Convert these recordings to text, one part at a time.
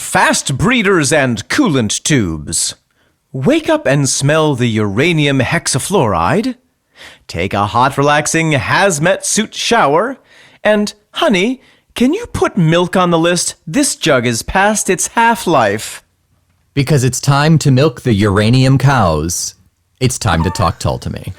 fast breeders and coolant tubes. Wake up and smell the uranium hexafluoride. Take a hot, relaxing hazmat suit shower. And, honey, can you put milk on the list? This jug is past its half-life. Because it's time to milk the uranium cows. It's time to talk Tull to me.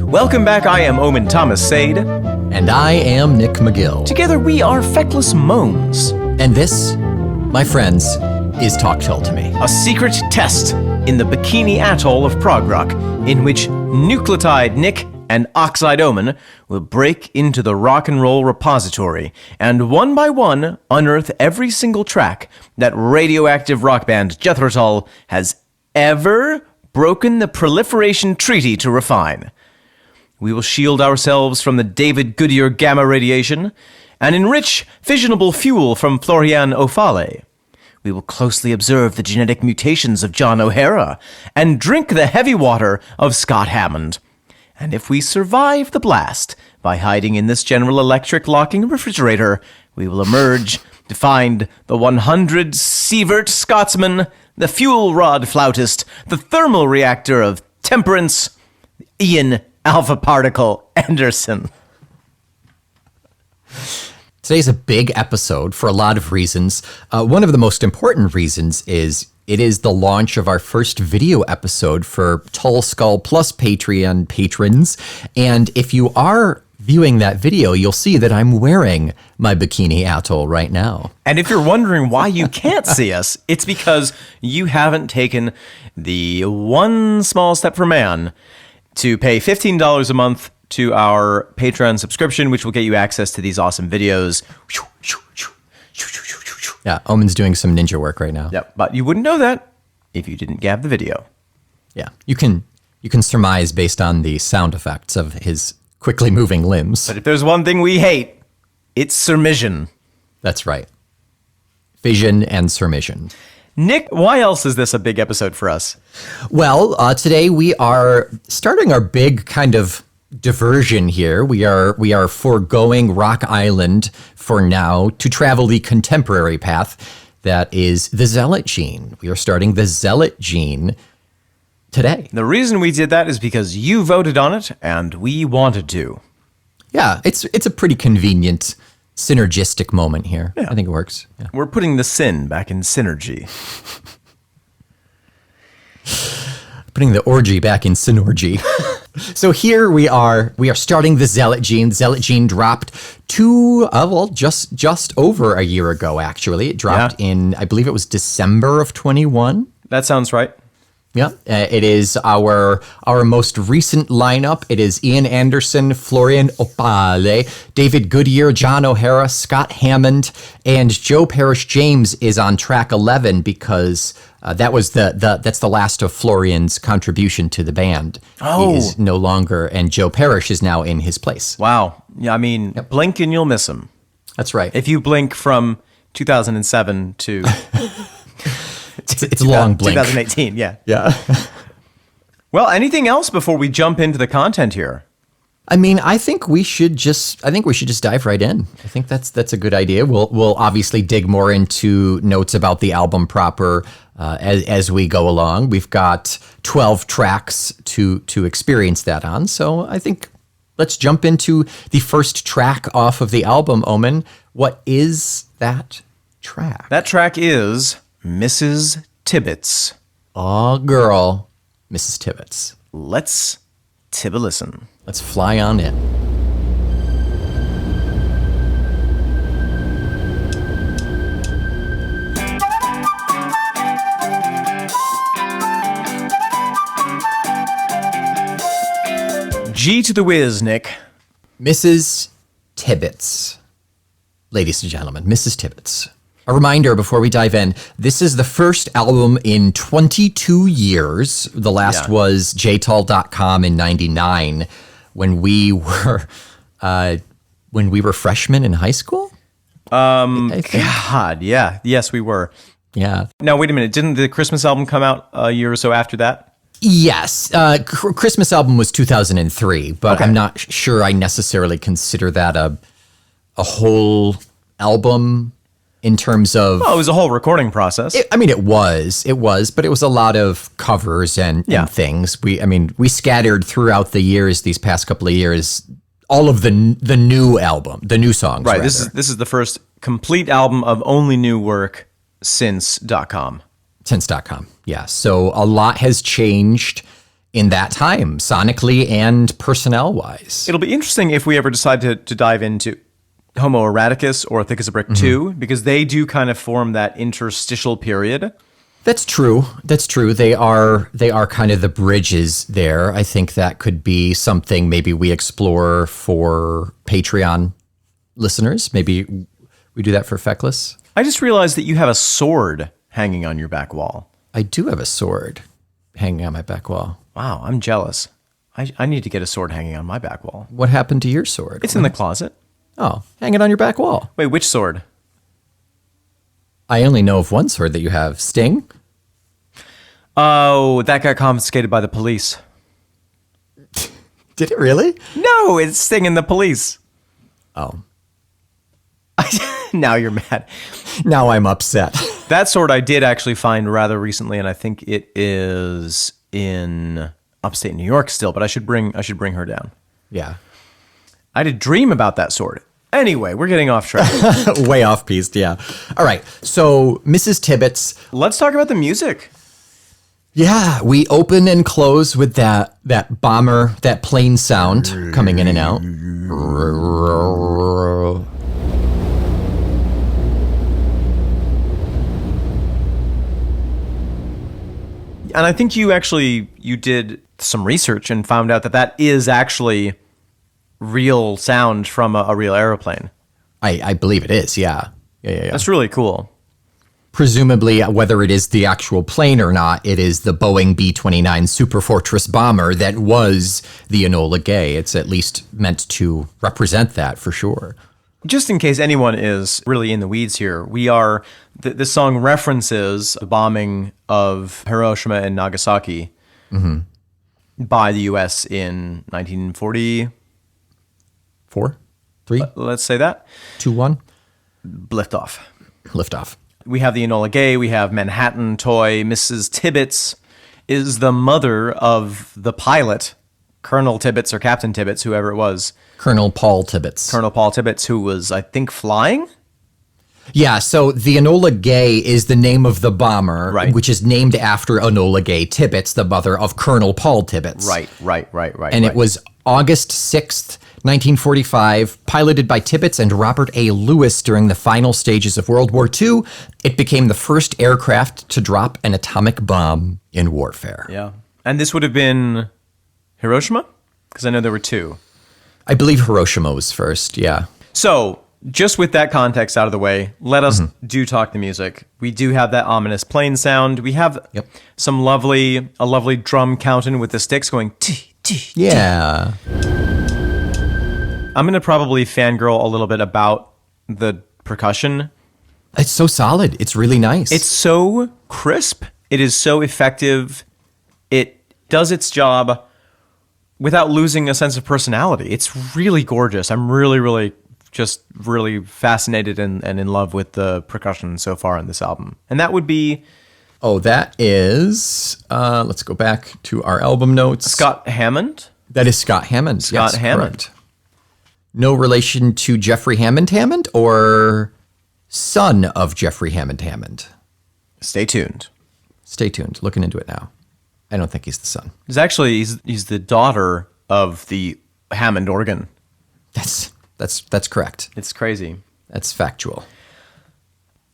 Welcome back, I am Omen Thomas Sade. And I am Nick McGill. Together we are Feckless Moans. And this, my friends, is Talk Tull to Me. A secret test in the Bikini Atoll of Prog Rock, in which Nucleotide Nick and Oxide Omen will break into the rock and roll repository and one by one unearth every single track that radioactive rock band Jethro Tull has ever broken the proliferation treaty to refine. We will shield ourselves from the David Goodyear gamma radiation and enrich fissionable fuel from Florian O'Fale. We will closely observe the genetic mutations of John O'Hara and drink the heavy water of Scott Hammond. And if we survive the blast by hiding in this General Electric locking refrigerator, we will emerge to find the 100 Sievert Scotsman, the fuel rod flautist, the thermal reactor of temperance, Ian Alpha Particle Anderson. Today's a big episode for a lot of reasons. One of the most important reasons is it is the launch of our first video episode for Tull Skull Plus Patreon patrons. And if you are viewing that video, you'll see that I'm wearing my Bikini Atoll right now. And if you're wondering why you can't see us, it's because you haven't taken the one small step for man to pay $15 a month to our Patreon subscription, which will get you access to these awesome videos. Yeah, Omen's doing some ninja work right now. Yep, but you wouldn't know that if you didn't have the video. Yeah, you can surmise based on the sound effects of his quickly moving limbs. But if there's one thing we hate, it's surmission. That's right. Fission and surmission. Nick, why else is this a big episode for us? Well, today we are starting our big kind of diversion here. We are foregoing Rock Island for now to travel the contemporary path that is the Zealot gene. We are starting the Zealot gene today. The reason we did that is because you voted on it and we wanted to. Yeah, it's a pretty convenient synergistic moment here. Yeah. I think it works. Yeah. We're putting the sin back in synergy. Putting the orgy back in synorgy. So here we are starting the Zealot gene. Zealot gene dropped just over a year ago, actually. It dropped in, I believe it was December of 21. That sounds right. Yeah, it is our most recent lineup. It is Ian Anderson, Florian O'Fale, David Goodyear, John O'Hara, Scott Hammond, and Joe Parrish James is on track 11 because that's the last of Florian's contribution to the band. Oh. He is no longer, and Joe Parrish is now in his place. Wow. Yeah, I mean, blink and you'll miss him. That's right. If you blink from 2007 to... It's a long blink. 2018, yeah. Yeah. Well, anything else before we jump into the content here? I mean, I think we should just dive right in. I think that's a good idea. We'll obviously dig more into notes about the album proper as we go along. We've got 12 tracks to experience that on. So I think let's jump into the first track off of the album, Omen. What is that track? That track is Mrs. Tibbets. Oh, girl, Mrs. Tibbets. Let's tib-a-listen. Let's fly on in. G to the whiz, Nick. Mrs. Tibbets. Ladies and gentlemen, Mrs. Tibbets. A reminder before we dive in, this is the first album in 22 years. The last was jtull.com in 99 when we were freshmen in high school. God, yeah. Yes, we were. Yeah. Now, wait a minute. Didn't the Christmas album come out a year or so after that? Yes. Christmas album was 2003, but I'm not sure I necessarily consider that a whole album in terms of... Well, it was a whole recording process. It was, but it was a lot of covers and things. We scattered throughout the years, these past couple of years, all of the new album, the new songs. Right. This is the first complete album of only new work since .com. Since.com, yeah. So a lot has changed in that time, sonically and personnel-wise. It'll be interesting if we ever decide to dive into Homo Eroticus or Thick as a Brick 2, because they do kind of form that interstitial period. That's true. They are kind of the bridges there. I think that could be something maybe we explore for Patreon listeners. Maybe we do that for Feckless. I just realized that you have a sword hanging on your back wall. I do have a sword hanging on my back wall. Wow, I'm jealous. I need to get a sword hanging on my back wall. What happened to your sword? It's in the closet. Oh, hang it on your back wall. Wait, which sword? I only know of one sword that you have. Sting? Oh, that got confiscated by the police. Did it really? No, it's Sting and the police. Oh. Now you're mad. Now I'm upset. That sword I did actually find rather recently, and I think it is in upstate New York still, but I should bring her down. Yeah. I had a dream about that sword. Anyway, we're getting off track. Way off piste, yeah. All right, so Mrs. Tibbets. Let's talk about the music. Yeah, we open and close with that bomber, that plane sound coming in and out. And I think you did some research and found out that is actually real sound from a real aeroplane. I believe it is, yeah. Yeah. That's really cool. Presumably, whether it is the actual plane or not, it is the Boeing B-29 Superfortress bomber that was the Enola Gay. It's at least meant to represent that for sure. Just in case anyone is really in the weeds here, this song references the bombing of Hiroshima and Nagasaki by the U.S. in 1940. 4, 3, let's say that. 2, 1. Liftoff. We have the Enola Gay, we have Manhattan Toy. Mrs. Tibbets is the mother of the pilot, Colonel Tibbets or Captain Tibbets, whoever it was. Colonel Paul Tibbets, who was, I think, flying? Yeah, so the Enola Gay is the name of the bomber, right, which is named after Enola Gay Tibbets, the mother of Colonel Paul Tibbets. Right. And it was August 6th, 1945, piloted by Tibbets and Robert A. Lewis during the final stages of World War II. It became the first aircraft to drop an atomic bomb in warfare. Yeah. And this would have been Hiroshima? Because I know there were two. I believe Hiroshima was first, yeah. So, just with that context out of the way, let us do talk the music. We do have that ominous plane sound. We have a lovely drum counting with the sticks going tee, tee, yeah. I'm going to probably fangirl a little bit about the percussion. It's so solid. It's really nice. It's so crisp. It is so effective. It does its job without losing a sense of personality. It's really gorgeous. I'm really fascinated and in love with the percussion so far in this album. And that would be... Oh, that is... let's go back to our album notes. Scott Hammond? That is Scott Hammond. Scott Hammond. Correct. No relation to Jeffrey Hammond or son of Jeffrey Hammond? Stay tuned. Looking into it now. I don't think he's the son. He's the daughter of the Hammond organ. That's correct. It's crazy. That's factual.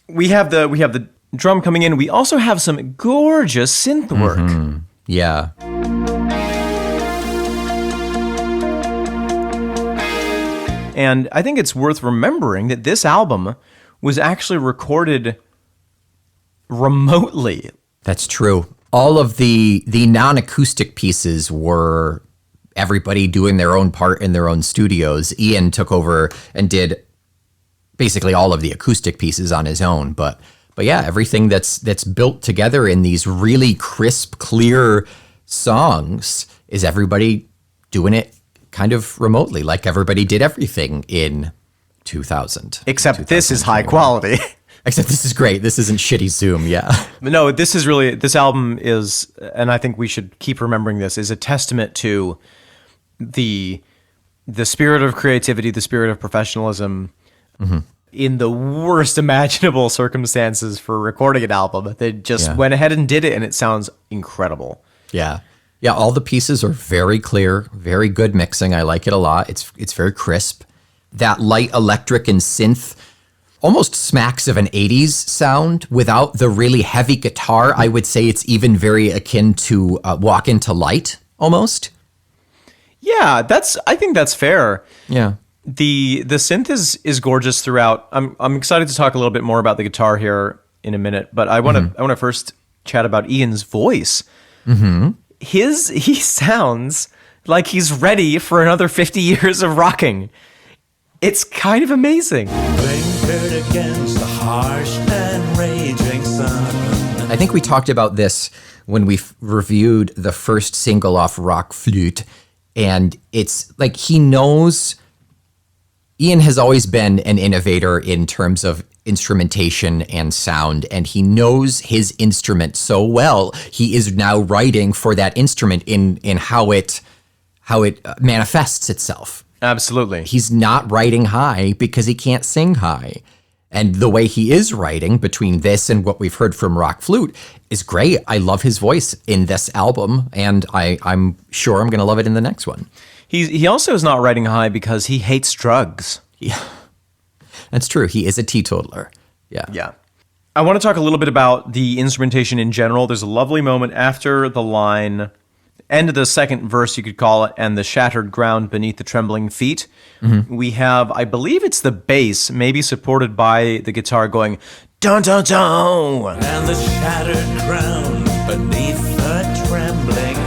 We have the drum coming in. We also have some gorgeous synth work. Yeah. And I think it's worth remembering that this album was actually recorded remotely. That's true. All of the non-acoustic pieces were everybody doing their own part in their own studios. Ian took over and did basically all of the acoustic pieces on his own, but But yeah, everything that's built together in these really crisp, clear songs is everybody doing it kind of remotely, like everybody did everything in 2000. Except this is high quality. Except this is great. This isn't shitty Zoom, yeah. No, this album is, and I think we should keep remembering this, is a testament to the spirit of creativity, the spirit of professionalism, in the worst imaginable circumstances for recording an album. They just went ahead and did it, and it sounds incredible. Yeah. Yeah, all the pieces are very clear, very good mixing. I like it a lot. It's very crisp. That light electric and synth almost smacks of an 80s sound without the really heavy guitar. I would say it's even very akin to Walk Into Light, almost. Yeah, I think that's fair. Yeah. The synth is gorgeous throughout. I'm excited to talk a little bit more about the guitar here in a minute, but I want to first chat about Ian's voice. Mm-hmm. He sounds like he's ready for another 50 years of rocking. It's kind of amazing. Blinkered against the harsh and raging sun. I think we talked about this when we reviewed the first single off Rock Flute, and it's like he knows. Ian has always been an innovator in terms of instrumentation and sound, and he knows his instrument so well. He is now writing for that instrument in how it manifests itself. Absolutely. He's not writing high because he can't sing high. And the way he is writing between this and what we've heard from Rock Flute is great. I love his voice in this album, and I'm sure I'm going to love it in the next one. He also is not writing high because he hates drugs. Yeah, that's true. He is a teetotaler. Yeah. Yeah. I want to talk a little bit about the instrumentation in general. There's a lovely moment after the line, end of the second verse, you could call it, and the shattered ground beneath the trembling feet. Mm-hmm. We have, I believe it's the bass, maybe supported by the guitar going, dun dun dun! And the shattered ground beneath the trembling feet.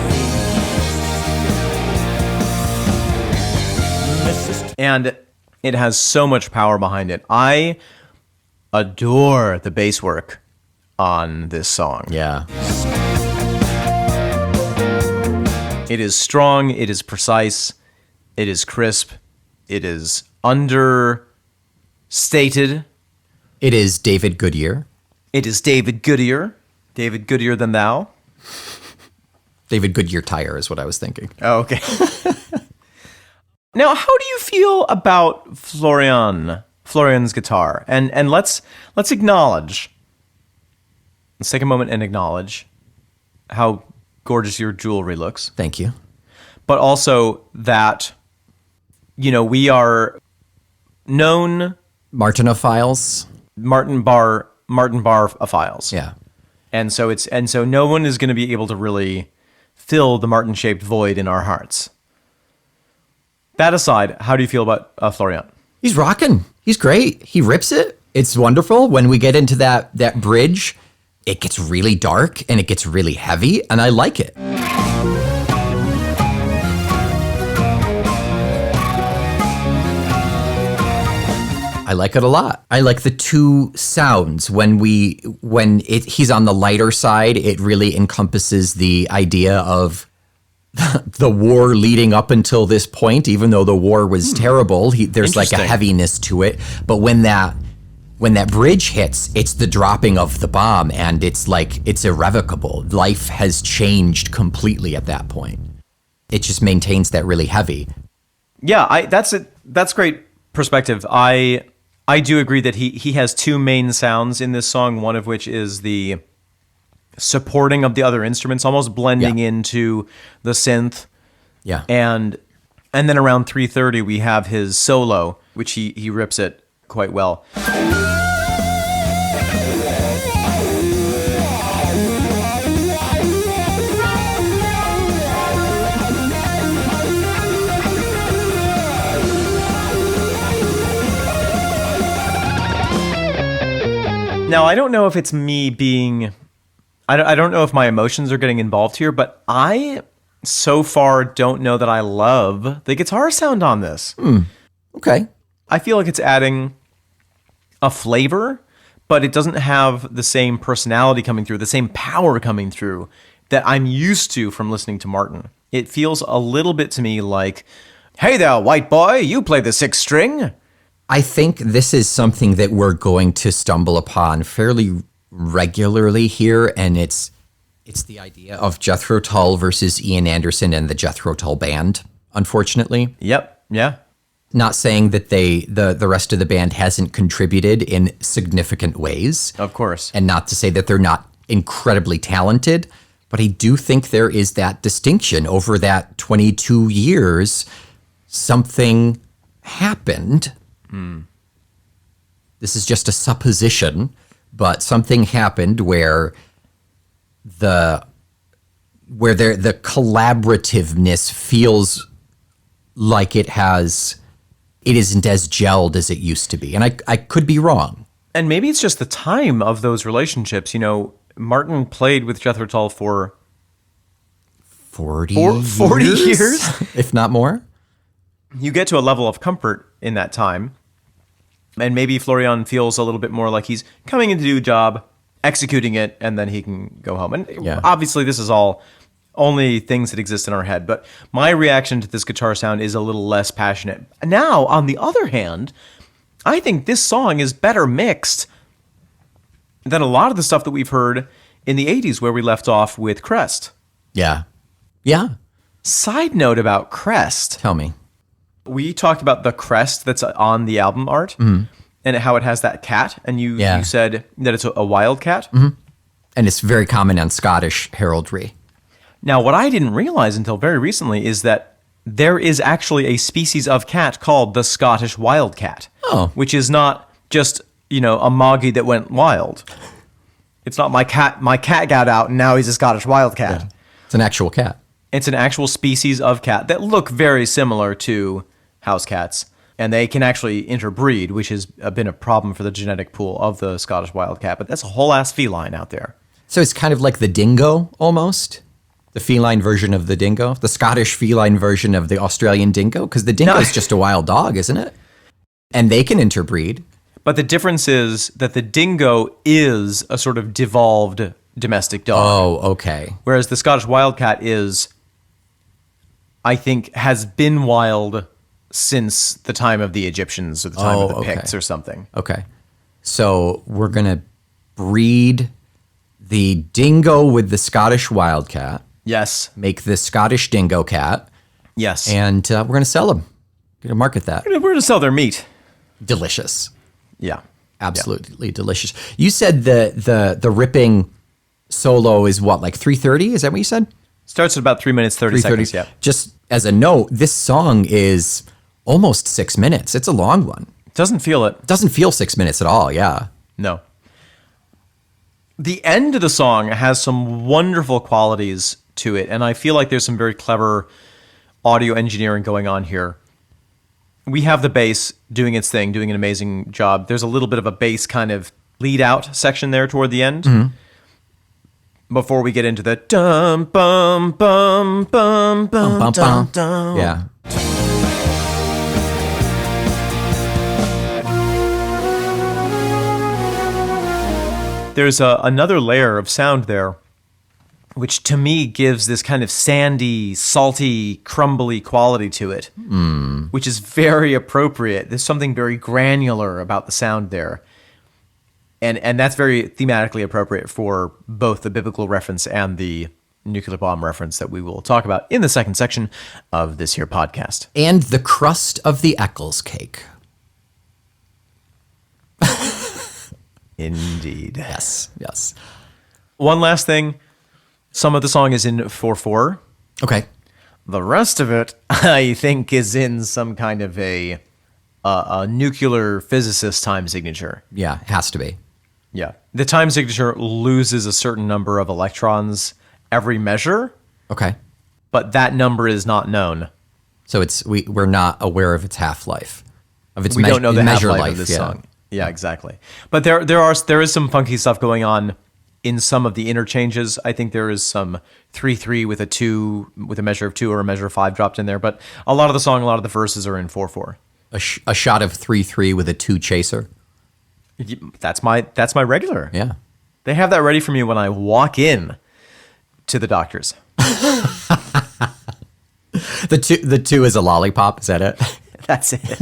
And it has so much power behind it. I adore the bass work on this song. Yeah. It is strong, it is precise, it is crisp, it is understated. It is David Goodyear. It is David Goodyear. David Goodyear than thou. David Goodyear tire is what I was thinking. Oh, okay. Now, how do you feel about Florian's guitar? And let's acknowledge. Let's take a moment and acknowledge how gorgeous your jewelry looks. Thank you. But also that, we are known Martinophiles. Martin Bar files. Yeah. And so no one is going to be able to really fill the Martin-shaped void in our hearts. That aside, how do you feel about Florian? He's rocking. He's great. He rips it. It's wonderful. When we get into that bridge, it gets really dark and it gets really heavy, and I like it. I like it a lot. I like the two sounds. When he's on the lighter side, it really encompasses the idea of the war leading up until this point. Even though the war was terrible, there's like a heaviness to it. But when that bridge hits, it's the dropping of the bomb, and it's like it's irrevocable. Life has changed completely at that point. It just maintains that really heavy. Yeah, that's great perspective. I do agree that he has two main sounds in this song, one of which is the supporting of the other instruments, almost blending into the synth. Yeah. And then around 3:30 we have his solo, which he rips it quite well. Now, I don't know if it's me being... I don't know if my emotions are getting involved here, but I so far don't know that I love the guitar sound on this. Okay. I feel like it's adding a flavor, but it doesn't have the same personality coming through, the same power coming through that I'm used to from listening to Martin. It feels a little bit to me like, hey there, white boy, you play the sixth string. I think this is something that we're going to stumble upon fairly regularly here, and it's the idea of Jethro Tull versus Ian Anderson and the Jethro Tull band, unfortunately. Yep, yeah. Not saying that the rest of the band hasn't contributed in significant ways. Of course. And not to say that they're not incredibly talented, but I do think there is that distinction. Over that 22 years, something happened. This is just a supposition, but something happened where the collaborativeness feels like it isn't as gelled as it used to be. And I could be wrong. And maybe it's just the time of those relationships. You know, Martin played with Jethro Tull for 40 years, if not more. You get to a level of comfort in that time. And maybe Florian feels a little bit more like he's coming in to do a job, executing it, and then he can go home. And obviously this is all only things that exist in our head. But my reaction to this guitar sound is a little less passionate. Now, on the other hand, I think this song is better mixed than a lot of the stuff that we've heard in the 80s where we left off with Crest. Yeah. Yeah. Side note about Crest. Tell me. We talked about the crest that's on the album art and how it has that cat. And you said that it's a wild cat. And it's very common on Scottish heraldry. Now, what I didn't realize until very recently is that there is actually a species of cat called the Scottish wildcat. Oh. Which is not just, a moggy that went wild. It's not my cat got out and now he's a Scottish wildcat. Yeah. It's an actual cat. It's an actual species of cat that look very similar to house cats, and they can actually interbreed, which has been a problem for the genetic pool of the Scottish wildcat, but that's a whole ass feline out there. So it's kind of like the dingo, almost? The feline version of the dingo? The Scottish feline version of the Australian dingo? Because the dingo is just a wild dog, isn't it? And they can interbreed. But the difference is that the dingo is a sort of devolved domestic dog. Oh, okay. Whereas the Scottish wildcat is, I think, has been wild since the time of the Egyptians or the time of the Picts or something. Okay. So we're going to breed the dingo with the Scottish wildcat. Yes. Make the Scottish dingo cat. Yes. And we're going to sell them. Going to market that. We're going to sell their meat. Delicious. Yeah. Absolutely delicious. You said the ripping solo is what, like 3:30? Is that what you said? Starts at about 3 minutes, 30 seconds, yeah. Just as a note, this song is almost 6 minutes. It's a long one. Doesn't feel it. Doesn't feel 6 minutes at all, yeah. No. The end of the song has some wonderful qualities to it, and I feel like there's some very clever audio engineering going on here. We have the bass doing its thing, doing an amazing job. There's a little bit of a bass kind of lead out section there toward the end. Mm-hmm. Before we get into the dum bum bum bum bum bum dum dum. Yeah. There's another layer of sound there, which to me gives this kind of sandy, salty, crumbly quality to it, which is very appropriate. There's something very granular about the sound there. And that's very thematically appropriate for both the biblical reference and the nuclear bomb reference that we will talk about in the second section of this here podcast. And the crust of the Eccles cake. Indeed. Yes. One last thing. Some of the song is in 4/4. Okay. The rest of it, I think, is in some kind of a nuclear physicist time signature. Yeah, has to be. Yeah. The time signature loses a certain number of electrons every measure. Okay. But that number is not known. So we're not aware of its half-life. We don't know the half-life of this song. Yeah, exactly. But there is some funky stuff going on in some of the interchanges. I think there is some 3/3 with a 2, with a measure of 2 or a measure of 5 dropped in there. But a lot of the song, a lot of the verses are in 4/4. A shot of 3/3 with a 2 chaser. That's my regular. Yeah. They have that ready for me when I walk in to the doctor's. The two is a lollipop. Is that it? That's it.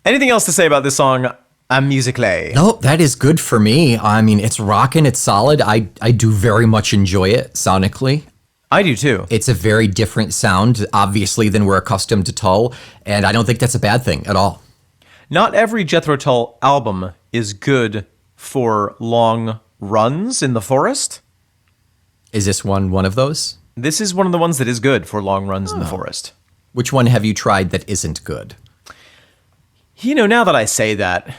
Anything else to say about this song, Musical? No, that is good for me. I mean, it's rocking. It's solid. I do very much enjoy it sonically. I do too. It's a very different sound, obviously, than we're accustomed to Tull, and I don't think that's a bad thing at all. Not every Jethro Tull album is good for long runs in the forest. Is this one of those? This is one of the ones that is good for long runs in the forest. Which one have you tried that isn't good? You know, now that I say that,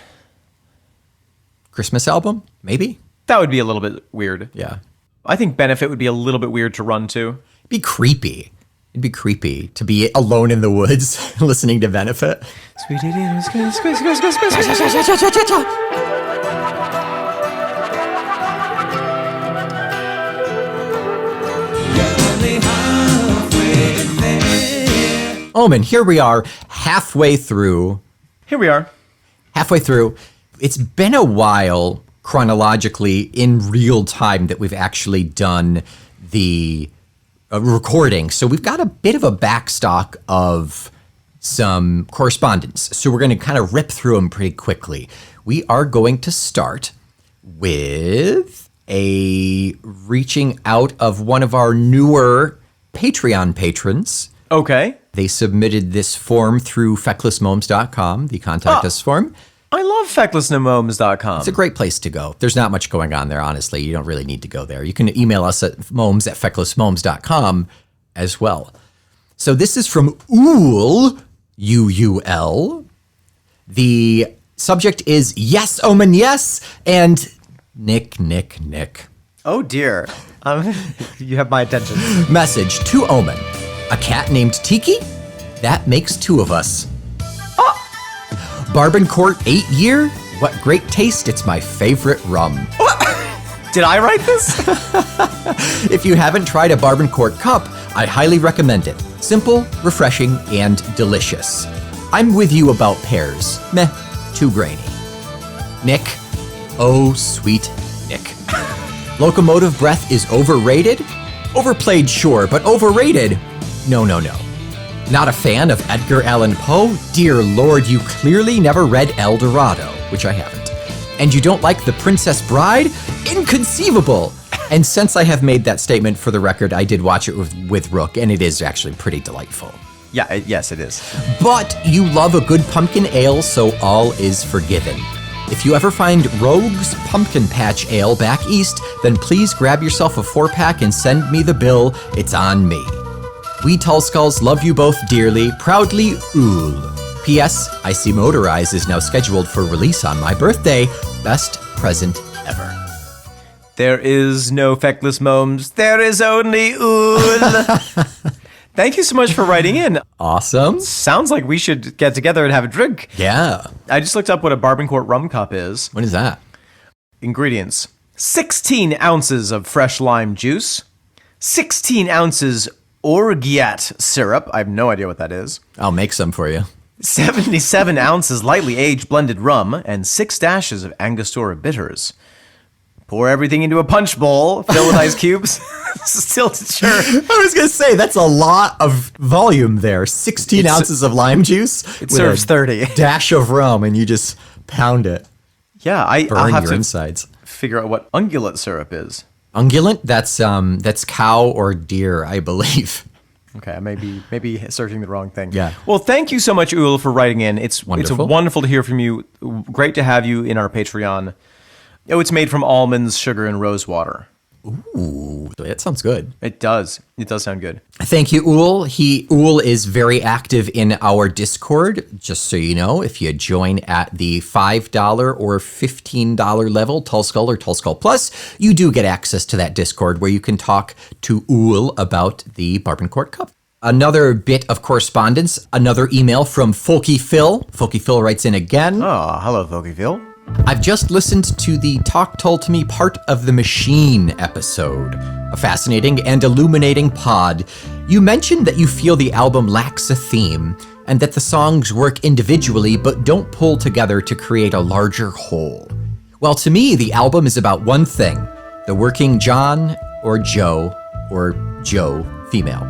Christmas album? Maybe? that would be a little bit weird. Yeah. I think Benefit would be a little bit weird to run to. It'd be creepy. It'd be creepy to be alone in the woods listening to Benefit. Omen, here we are, halfway through. Here we are. Halfway through. It's been a while chronologically in real time that we've actually done the recording. So we've got a bit of a backstock of some correspondence. So we're going to kind of rip through them pretty quickly. We are going to start with a reaching out of one of our newer Patreon patrons. Okay. They submitted this form through fecklessmomes.com, the contact us form. I love fecklessmomes.com. It's a great place to go. There's not much going on there, honestly. You don't really need to go there. You can email us at momes@fecklessmomes.com as well. So this is from Uul, U-U-L. The subject is Yes, Omen, Yes, and Nick. Oh dear. You have my attention. Message to Omen. A cat named Tiki? That makes two of us. Bourbon Court 8-year? What great taste. It's my favorite rum. Did I write this? If you haven't tried a Bourbon Court cup, I highly recommend it. Simple, refreshing, and delicious. I'm with you about pears. Meh, too grainy. Nick. Oh, sweet Nick. Locomotive breath is overrated? Overplayed, sure, but overrated? No. Not a fan of Edgar Allan Poe? Dear Lord, you clearly never read El Dorado, which I haven't. And you don't like The Princess Bride? Inconceivable! And since I have made that statement for the record, I did watch it with Rook, and it is actually pretty delightful. Yeah, yes, it is. But you love a good pumpkin ale, so all is forgiven. If you ever find Rogue's Pumpkin Patch Ale back east, then please grab yourself a 4-pack and send me the bill. It's on me. We Tull Skulls love you both dearly. Proudly, Uul. P.S. I See Motorize is now scheduled for release on my birthday. Best present ever. There is no Feckless Momes. There is only Uul. Thank you so much for writing in. Awesome. Sounds like we should get together and have a drink. Yeah. I just looked up what a Bourbon Court rum cup is. What is that? Ingredients. 16 ounces of fresh lime juice. 16 ounces Orgeat syrup. I have no idea what that is. I'll make some for you. 77 ounces lightly aged blended rum. And 6 dashes of Angostura bitters. Pour everything into a punch bowl. Fill with ice cubes. Still sure. I was going to say, that's a lot of volume there. 16 ounces of lime juice. It serves 30. Dash of rum, and you just pound it. Yeah, I'll Burn have your to insides. figure out what ungulate syrup is. Ungulate? That's cow or deer, I believe. Okay, I may be searching the wrong thing. Yeah. Well, thank you so much, Uul, for writing in. It's Wonderful. wonderful to hear from you. Great to have you in our Patreon. Oh, it's made from almonds, sugar, and rose water. Ooh, that sounds good. It does. It does sound good. Thank you, Uul. Uul is very active in our Discord. Just so you know, if you join at the $5 or $15 level, Tull Skull or Tull Skull Plus, you do get access to that Discord where you can talk to Uul about the Bourbon Court Cup. Another bit of correspondence, another email from Folky Phil. Folky Phil writes in again. Oh, hello, Folkyville. I've just listened to the Talk Tull to Me Part of the Machine episode, a fascinating and illuminating pod. You mentioned that you feel the album lacks a theme, and that the songs work individually but don't pull together to create a larger whole. Well, to me, the album is about one thing: the working John or Joe female.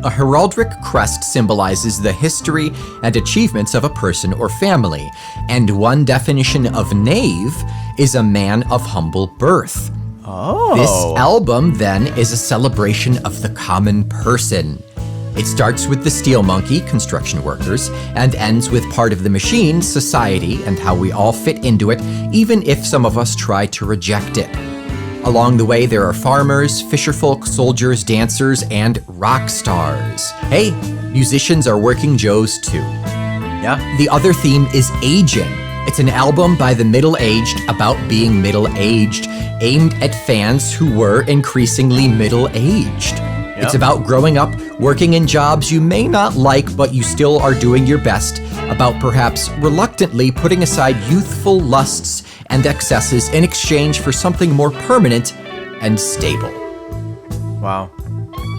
A heraldic crest symbolizes the history and achievements of a person or family, and one definition of knave is a man of humble birth. Oh. This album, then, is a celebration of the common person. It starts with the steel monkey, construction workers, and ends with part of the machine, society, and how we all fit into it, even if some of us try to reject it. Along the way, there are farmers, fisherfolk, soldiers, dancers, and rock stars. Hey, musicians are working Joes too. Yeah. The other theme is aging. It's an album by the middle-aged about being middle-aged, aimed at fans who were increasingly middle-aged. It's about growing up, working in jobs you may not like, but you still are doing your best, about perhaps reluctantly putting aside youthful lusts and excesses in exchange for something more permanent and stable. Wow.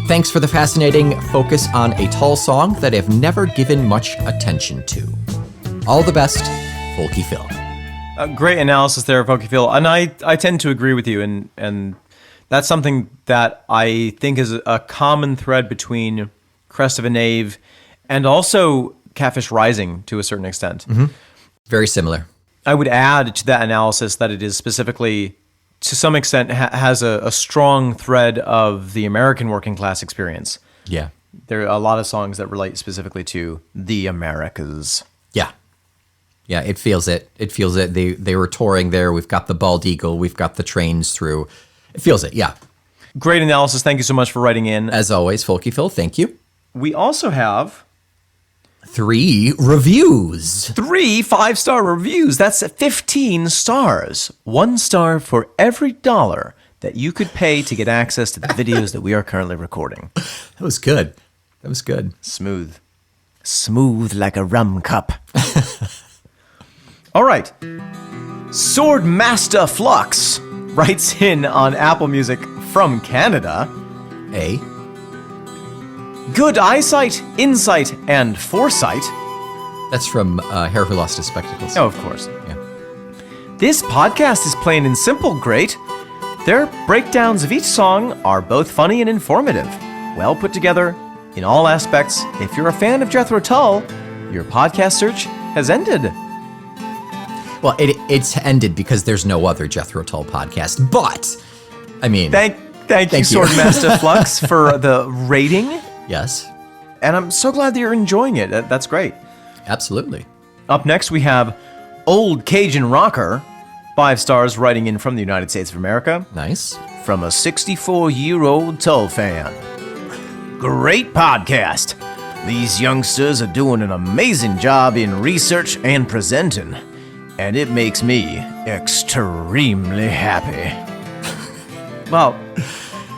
Thanks for the fascinating focus on a Tull song that I've never given much attention to. All the best, Folky Phil. Great analysis there, Folky Phil. And I tend to agree with you, and that's something that I think is a common thread between Crest of a Knave and also Catfish Rising to a certain extent. Mm-hmm. Very similar. I would add to that analysis that it is specifically, to some extent, has a strong thread of the American working class experience. Yeah. There are a lot of songs that relate specifically to the Americas. Yeah. Yeah, it feels it. It feels it. They were touring there. We've got the Bald Eagle. We've got the trains through. It feels it, yeah. Great analysis. Thank you so much for writing in. As always, Folky Phil, thank you. We also have 3 reviews. 3 5-star reviews. That's 15 stars. 1 star for every $1 that you could pay to get access to the videos that we are currently recording. That was good. That was good. Smooth. Smooth like a rum cup. All right. Swordmaster Flux writes in on Apple Music from Canada. A. Good eyesight, insight, and foresight. That's from Hare Who Lost His Spectacles. Oh, of course. Yeah. This podcast is plain and simple great. Their breakdowns of each song are both funny and informative, well put together in all aspects. If you're a fan of Jethro Tull, your podcast search has ended. Well, it's ended because there's no other Jethro Tull podcast, but, I mean... Thank you, Swordmaster Flux, for the rating. Yes. And I'm so glad that you're enjoying it. That's great. Absolutely. Up next, we have Old Cajun Rocker, 5 stars writing in from the United States of America. Nice. From a 64-year-old Tull fan. Great podcast. These youngsters are doing an amazing job in research and presenting, and it makes me extremely happy. Well,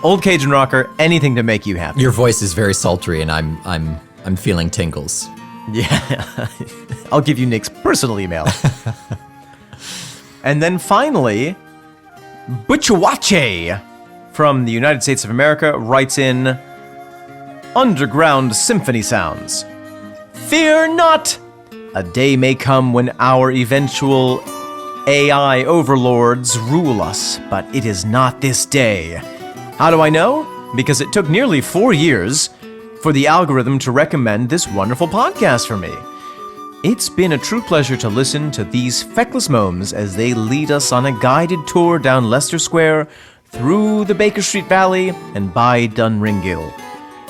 Old Cajun Rocker, anything to make you happy. Your voice is very sultry, and I'm feeling tingles. Yeah. I'll give you Nick's personal email. And then finally, Butchawache from the United States of America writes in Underground Symphony Sounds. Fear not! A day may come when our eventual AI overlords rule us, but it is not this day. How do I know? Because it took nearly 4 years for the algorithm to recommend this wonderful podcast for me. It's been a true pleasure to listen to these feckless gnomes as they lead us on a guided tour down Leicester Square, through the Baker Street Valley, and by Dunringill.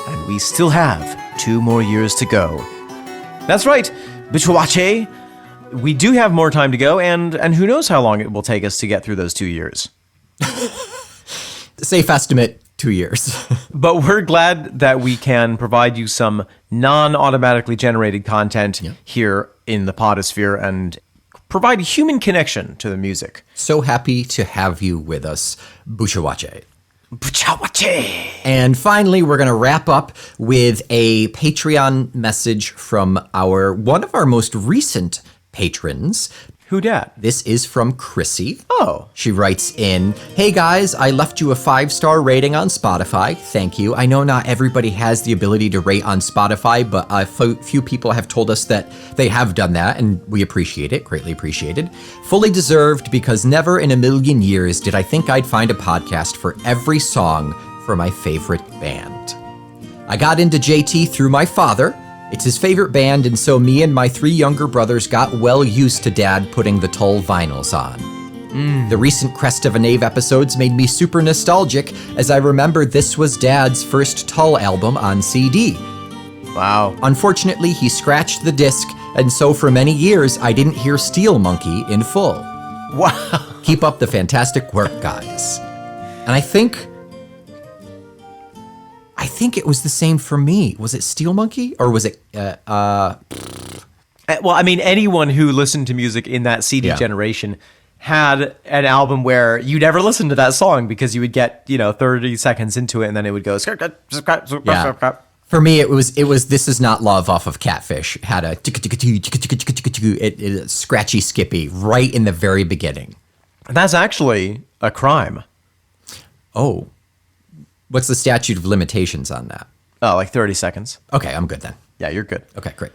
And we still have 2 more years to go. That's right, Butchawache. We do have more time to go, and who knows how long it will take us to get through those 2 years. Safe estimate, 2 years. But we're glad that we can provide you some non-automatically generated content here in the Podosphere and provide a human connection to the music. So happy to have you with us, Butchawache. Butchawache! And finally, we're going to wrap up with a Patreon message from one of our most recent patrons, Who dat? This is from Chrissy. Oh. She writes in, "Hey guys, I left you a 5-star rating on Spotify. Thank you. I know not everybody has the ability to rate on Spotify, but a few people have told us that they have done that, and we appreciate it, greatly appreciated. Fully deserved, because never in a million years did I think I'd find a podcast for every song for my favorite band. I got into JT through my father. It's his favorite band, and so me and my 3 younger brothers got well used to Dad putting the Tull vinyls on. The recent Crest of a Knave episodes made me super nostalgic, as I remember this was Dad's first Tull album on CD. Wow. Unfortunately, he scratched the disc, and so for many years, I didn't hear Steel Monkey in full. Wow. Keep up the fantastic work, guys." And I think it was the same for me. Was it Steel Monkey, or was it, Well, I mean, anyone who listened to music in that CD generation had an album where you never listened to that song because you would get, 30 seconds into it and then it would go. Yeah. For me, it was This Is Not Love off of Catfish. It had a scratchy skippy right in the very beginning. That's actually a crime. Oh. What's the statute of limitations on that? Oh, like 30 seconds. Okay, I'm good then. Yeah, you're good. Okay, great.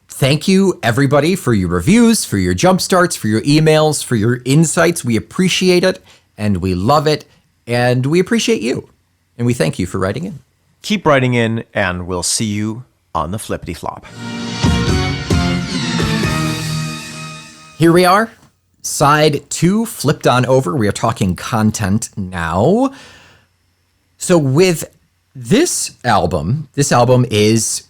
Thank you, everybody, for your reviews, for your jump starts, for your emails, for your insights. We appreciate it, and we love it, and we appreciate you. And we thank you for writing in. Keep writing in, and we'll see you on the flippity flop. Here we are. Side 2 flipped on over. We are talking content now. So with this album is,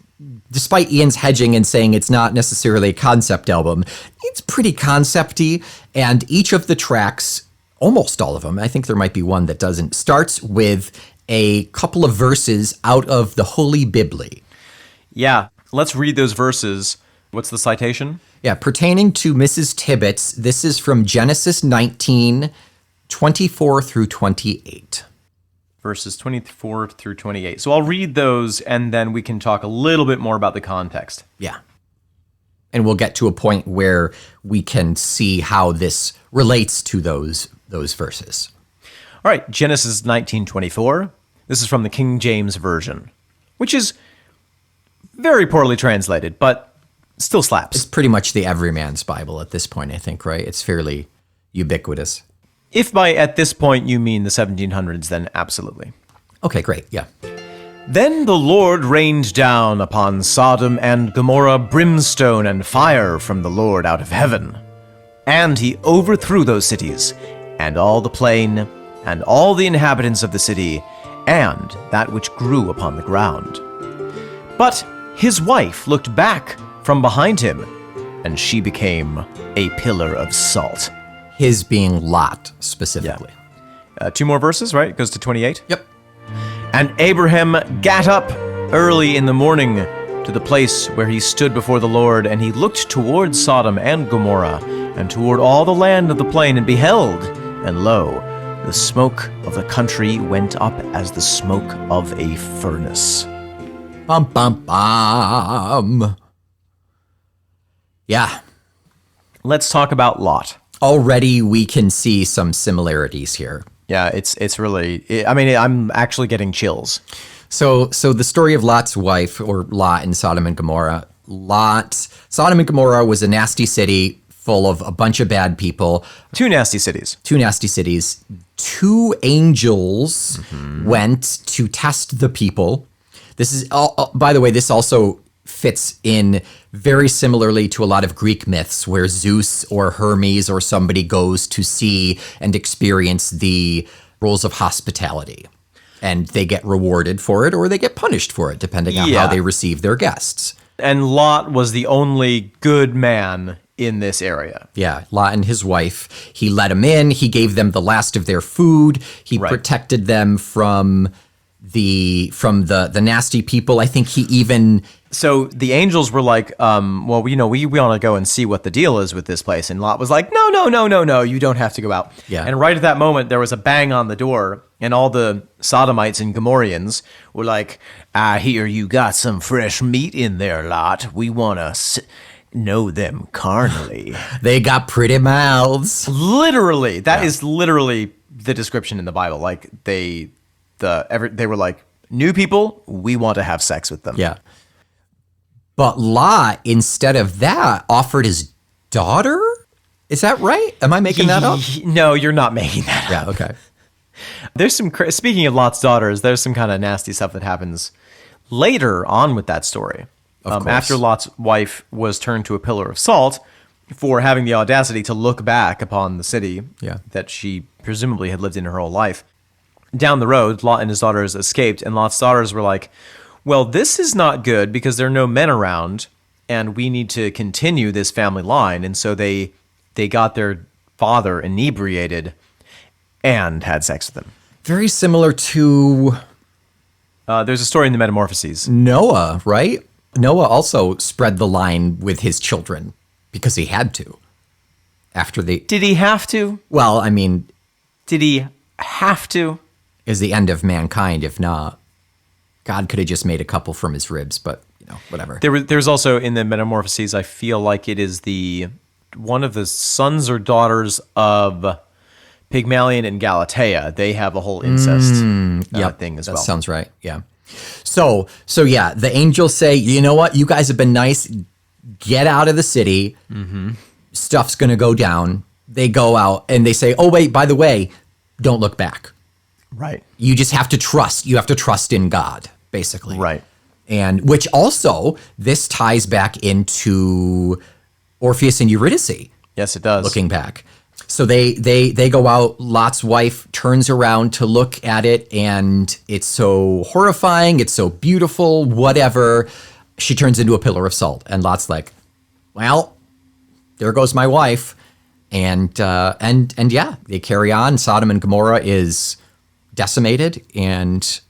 despite Ian's hedging and saying it's not necessarily a concept album, it's pretty concept-y, and each of the tracks, almost all of them, I think there might be one that doesn't, starts with a couple of verses out of the Holy Bibli. Yeah, let's read those verses. What's the citation? Yeah, pertaining to Mrs. Tibbets, this is from Genesis 19, 24 through 28. Verses 24 through 28. So I'll read those, and then we can talk a little bit more about the context. Yeah. And we'll get to a point where we can see how this relates to those verses. All right, Genesis 19:24. This is from the King James Version, which is very poorly translated, but still slaps. It's pretty much the everyman's Bible at this point, I think, right? It's fairly ubiquitous. If by at this point you mean the 1700s, then absolutely. Okay, great, yeah. Then the Lord rained down upon Sodom and Gomorrah brimstone and fire from the Lord out of heaven. And he overthrew those cities, and all the plain, and all the inhabitants of the city, and that which grew upon the ground. But his wife looked back from behind him, and she became a pillar of salt. His being Lot, specifically. Yeah. 2 more verses, right? It goes to 28. Yep. And Abraham gat up early in the morning to the place where he stood before the Lord, and he looked toward Sodom and Gomorrah, and toward all the land of the plain, and beheld, and lo, the smoke of the country went up as the smoke of a furnace. Bum, bum, bum. Yeah. Let's talk about Lot. Already we can see some similarities here. Yeah, it's really, I'm actually getting chills. So the story of Lot's wife, or Lot in Sodom and Gomorrah. Sodom and Gomorrah was a nasty city full of a bunch of bad people. 2 nasty cities. 2 nasty cities. 2 angels went to test the people. This is, by the way, this also fits in very similarly to a lot of Greek myths where Zeus or Hermes or somebody goes to see and experience the roles of hospitality. And they get rewarded for it or they get punished for it, depending on how they receive their guests. And Lot was the only good man in this area. Yeah, Lot and his wife. He let them in. He gave them the last of their food. He protected them from the nasty people. I think he even... So the angels were like, we want to go and see what the deal is with this place. And Lot was like, no, you don't have to go out. Yeah. And right at that moment, there was a bang on the door, and all the Sodomites and Gomorrhians were like, I hear you got some fresh meat in there, Lot. We want to know them carnally. They got pretty mouths. Literally, that is literally the description in the Bible. Like they were like, new people, we want to have sex with them. Yeah. But Lot, instead of that, offered his daughter? Is that right? Am I making that up? No, you're not making that up. Yeah, okay. There's some, speaking of Lot's daughters, there's some kind of nasty stuff that happens later on with that story. Of course. After Lot's wife was turned to a pillar of salt for having the audacity to look back upon the city that she presumably had lived in her whole life. Down the road, Lot and his daughters escaped, and Lot's daughters were like, well, this is not good because there are no men around, and we need to continue this family line. And so they got their father inebriated and had sex with him. Very similar to There's a story in the Metamorphoses. Noah, right? Noah also spread the line with his children because he had to. Did he have to? Well, I mean, Did he have to? is the end of mankind. If not, God could have just made a couple from his ribs, but whatever. There's also in the Metamorphoses, I feel like it is one of the sons or daughters of Pygmalion and Galatea. They have a whole incest thing as well. That sounds right. Yeah. So yeah, the angels say, you know what? You guys have been nice. Get out of the city. Mm-hmm. Stuff's going to go down. They go out and they say, oh, wait, by the way, don't look back. Right. You just have to trust. You have to trust in God, basically. Right. And which also, this ties back into Orpheus and Eurydice. Yes, it does. Looking back. So they go out. Lot's wife turns around to look at it, and it's so horrifying. It's so beautiful. Whatever. She turns into a pillar of salt, and Lot's like, "Well, there goes my wife." And yeah, they carry on. Sodom and Gomorrah is decimated, and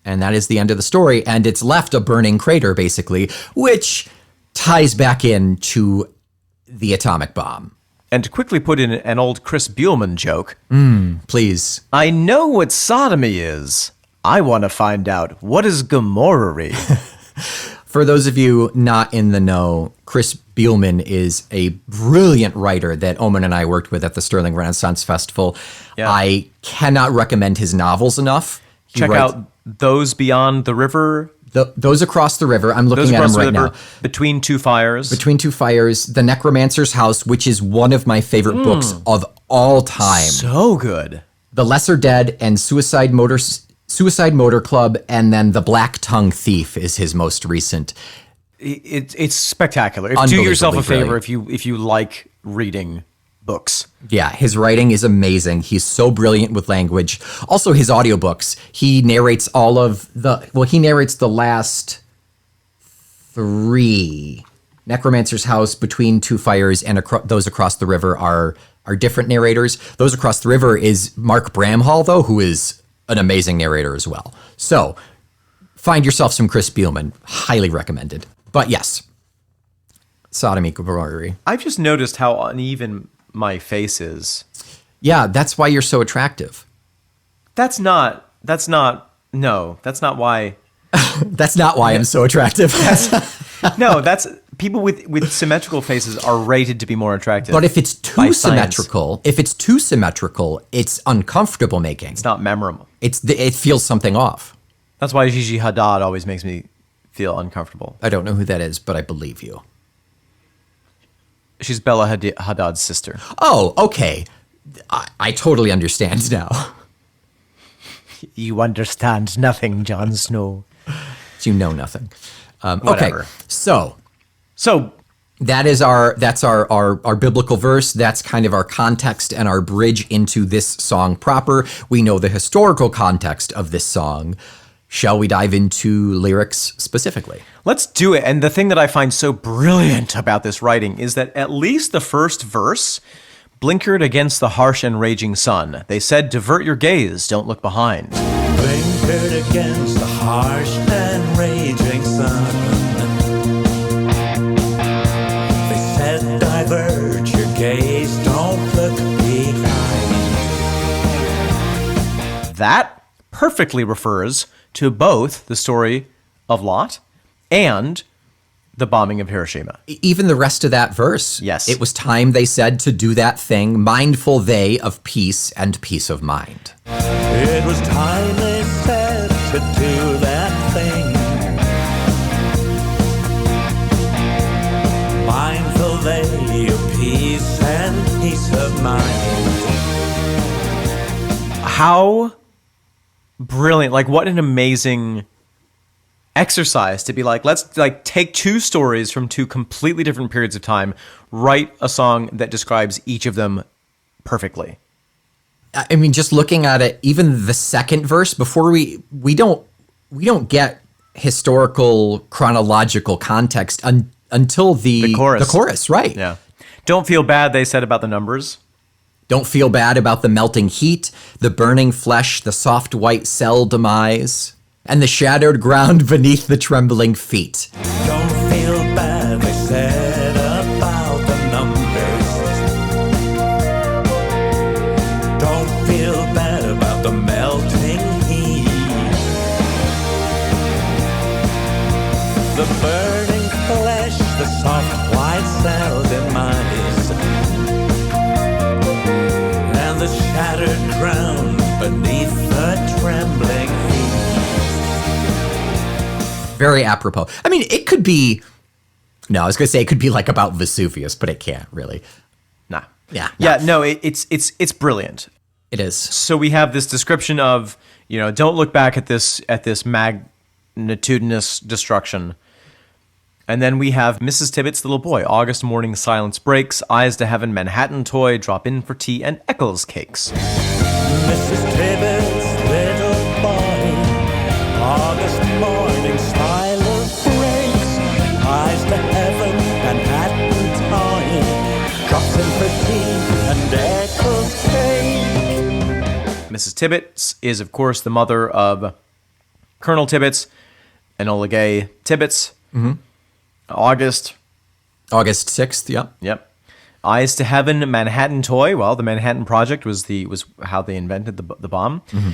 that is the end of the story. And it's left a burning crater, basically, which ties back into the atomic bomb. And to quickly put in an old Chris Buellman joke, Please. I know what sodomy is. I want to find out what is Gomorrah. For those of you not in the know, Chris Buellman is a brilliant writer that Omen and I worked with at the Sterling Renaissance Festival. Yeah. I cannot recommend his novels enough. Check out Those Beyond the River. Those Across the River. I'm Those looking at Across them the right River. now. Between Two Fires. Between Two Fires, The Necromancer's House, which is one of my favorite books of all time. So good. The Lesser Dead and Suicide Motor Club, and then The Black Tongue Thief is his most recent. It's spectacular. Do Unbelievably yourself a favor brilliant. if you like reading books. Yeah, his writing is amazing. He's so brilliant with language. Also, his audiobooks. He narrates he narrates the last 3. Necromancer's House, Between Two Fires, and Those Across the River are different narrators. Those Across the River is Mark Bramhall, though, who is an amazing narrator as well. So, find yourself some Chris Buellman. Highly recommended. But yes, sodomy, Gomorrah. I've just noticed how uneven my face is. Yeah, that's why you're so attractive. That's not why. That's not why I'm so attractive. No, that's people with symmetrical faces are rated to be more attractive. But if it's by too science. symmetrical, it's uncomfortable making. It's not memorable. It feels something off. That's why Gigi Hadid always makes me feel uncomfortable. I don't know who that is, but I believe you. She's Bella Hadid's sister. Oh, okay. I totally understand now. You understand nothing, Jon Snow. You know nothing. Whatever. Okay, so that's our biblical verse. That's kind of our context and our bridge into this song proper. We know the historical context of this song. Shall we dive into lyrics specifically? Let's do it. And the thing that I find so brilliant about this writing is that at least the first verse blinkered against the harsh and raging sun. They said, divert your gaze, don't look behind. Blinkered against the harsh and raging sun. They said, divert your gaze, don't look behind. That perfectly refers to both the story of Lot and the bombing of Hiroshima. Even the rest of that verse. Yes. It was time, they said, to do that thing, mindful they of peace and peace of mind. It was time, they said, to do that thing. Mindful they of peace and peace of mind. How brilliant, like what an amazing exercise to be like, let's like take two stories from two completely different periods of time, write a song that describes each of them perfectly. I mean, just looking at it, even the second verse, before we don't get historical chronological context until the chorus. The chorus, right? Yeah. Don't feel bad, they said about the numbers. Don't feel bad about the melting heat, the burning flesh, the soft white cell demise, and the shattered ground beneath the trembling feet. Don't feel bad, they said about the numbers. Don't feel bad about the melting heat. The burning flesh, the soft white cell demise, and the shattered ground beneath the trembling feet. Very apropos. I mean, it could be. No, I was going to say it could be like about Vesuvius, but it can't really. Nah. Yeah. Yeah, no, it's brilliant. It is. So we have this description of, don't look back at this magnitudinous destruction. And then we have Mrs. Tibbets' little boy. August morning silence breaks. Eyes to heaven, Manhattan toy. Drop in for tea and Eccles cakes. Mrs. Tibbets' little boy, August morning silence breaks. Eyes to heaven, Manhattan toy. Drops in for tea and Eccles cake. Mrs. Tibbets is, of course, the mother of Colonel Tibbets, Enola Gay Tibbets. Mm-hmm. August 6th, yeah. Yep. Eyes to Heaven, Manhattan toy. Well, the Manhattan Project was how they invented the bomb. Mm-hmm.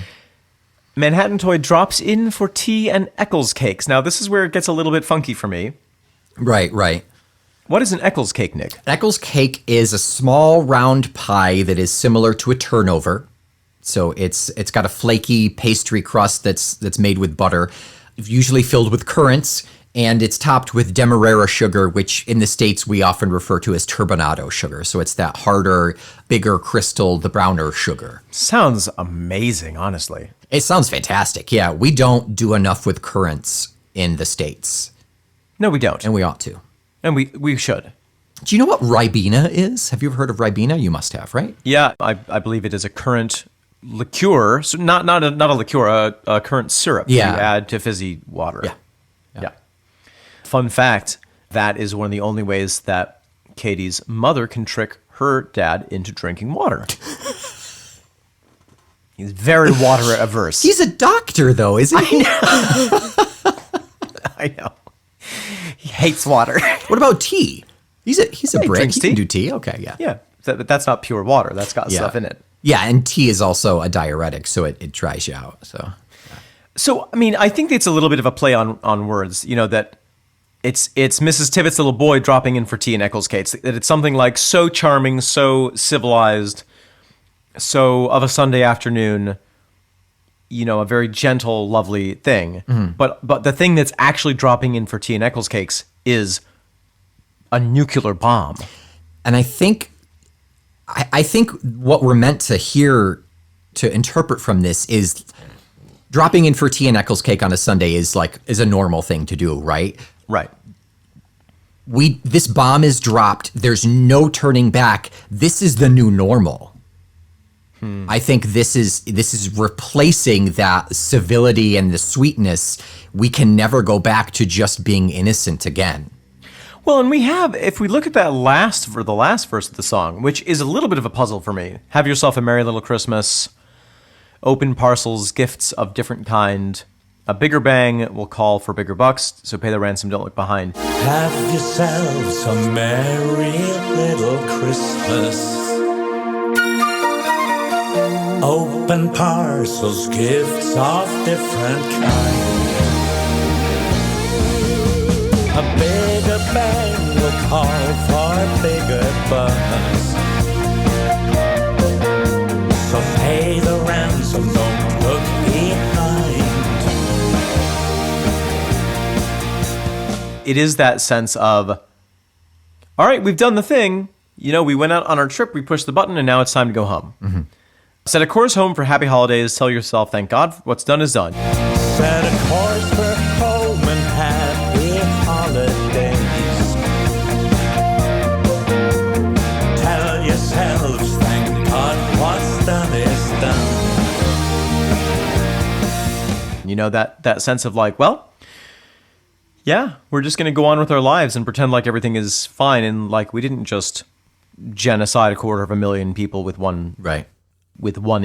Manhattan toy drops in for tea and Eccles cakes. Now, this is where it gets a little bit funky for me. Right. What is an Eccles cake, Nick? An Eccles cake is a small round pie that is similar to a turnover. So it's got a flaky pastry crust that's made with butter, usually filled with currants, and it's topped with demerara sugar, which in the States we often refer to as turbinado sugar. So it's that harder, bigger crystal, the browner sugar. Sounds amazing, honestly. It sounds fantastic. Yeah, we don't do enough with currants in the States. No, we don't. And we ought to. And we should. Do you know what Ribena is? Have you ever heard of Ribena? You must have, right? Yeah, I believe it is a currant liqueur. So not a liqueur, a currant syrup Yeah. you add to fizzy water. Yeah. Fun fact, that is one of the only ways that Katie's mother can trick her dad into drinking water. He's very water averse. He's a doctor, though, isn't he? I know. He hates water. What about tea? He's a He brick. drinks He can tea. do tea. Okay, yeah. Yeah, but that's not pure water. That's got stuff in it. Yeah, and tea is also a diuretic, so it dries you out. So, I mean, I think it's a little bit of a play on words, that it's Mrs. Tibbets' little boy dropping in for tea and Eccles cakes. That it's something like so charming, so civilized, so of a Sunday afternoon, a very gentle, lovely thing. Mm-hmm. But the thing that's actually dropping in for tea and Eccles cakes is a nuclear bomb. And I think what we're meant to hear, to interpret from this is dropping in for tea and Eccles cake on a Sunday is a normal thing to do, right? Right. This bomb is dropped. There's no turning back. This is the new normal. I think this is replacing that civility and the sweetness. We can never go back to just being innocent again. Well, and if we look at the last verse of the song, which is a little bit of a puzzle for me. Have yourself a merry little Christmas. Open parcels, gifts of different kind. A bigger bang will call for bigger bucks, so pay the ransom, don't look behind. Have yourselves a merry little Christmas. Open parcels, gifts of different kind. A bigger bang will call for bigger bucks. So pay the ransom, don't look behind. It is that sense of, all right, we've done the thing. You know, we went out on our trip, we pushed the button, and now it's time to go home. Mm-hmm. Set a course home for happy holidays. Tell yourself, thank God, what's done is done. Set a course for home and happy holidays. Tell yourselves, thank God, what's done is done. You know, that sense of like, well, yeah, we're just going to go on with our lives and pretend like everything is fine. And like, we didn't just genocide 250,000 people with one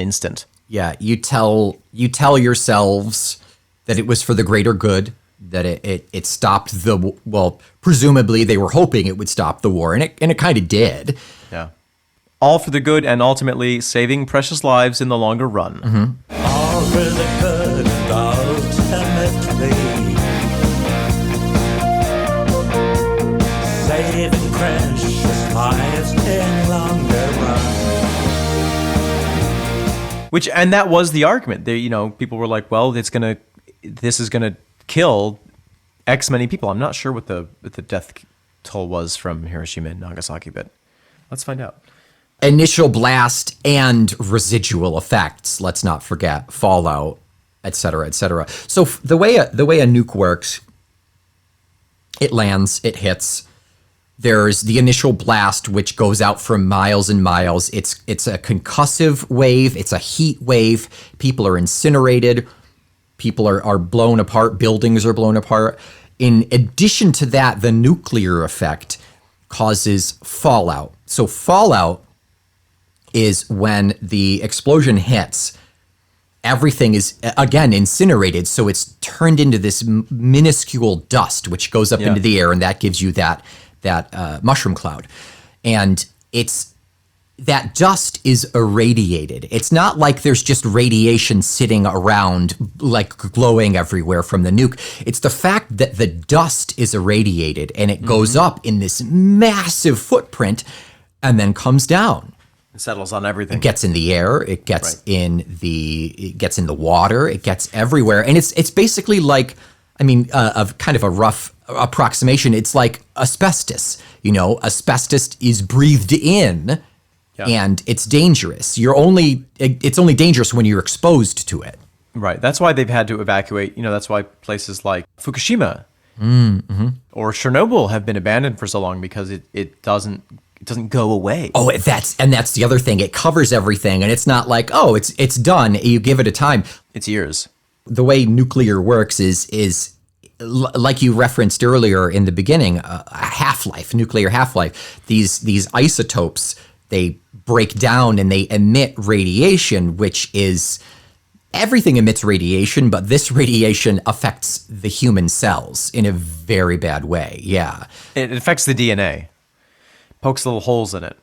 instant. Yeah, you tell yourselves that it was for the greater good, that it stopped presumably they were hoping it would stop the war, and it kind of did. Yeah. All for the good and ultimately saving precious lives in the longer run. Mm-hmm. All for the good and ultimately saving precious lives in longer run. And that was the argument. People were like, well, this is gonna kill X many people. I'm not sure what the death toll was from Hiroshima and Nagasaki, but let's find out. Initial blast and residual effects. Let's not forget fallout, et cetera, et cetera. So the way a nuke works, it lands, it hits. There's the initial blast, which goes out for miles and miles. It's a concussive wave. It's a heat wave. People are incinerated. People are blown apart. Buildings are blown apart. In addition to that, the nuclear effect causes fallout. So fallout is when the explosion hits, everything is, again, incinerated. So it's turned into this minuscule dust, which goes up into the air, and that gives you that mushroom cloud. And that dust is irradiated. It's not like there's just radiation sitting around, like glowing everywhere from the nuke. It's the fact that the dust is irradiated and it goes up in this massive footprint and then comes down. It settles on everything. It gets in the air. It gets it gets in the water. It gets everywhere. And it's basically like, of kind of a rough approximation. It's like asbestos. Asbestos is breathed in. Yeah. And it's dangerous. It's only dangerous when you're exposed to it. Right. That's why they've had to evacuate. That's why places like Fukushima or Chernobyl have been abandoned for so long, because it doesn't go away. Oh, that's the other thing. It covers everything, and it's not like, oh, it's done. You give it a time. It's years. The way nuclear works is like you referenced earlier in the beginning, a half-life, nuclear half-life. These isotopes, they break down and they emit radiation, which is, everything emits radiation, but this radiation affects the human cells in a very bad way. Yeah. It affects the DNA. Pokes little holes in it.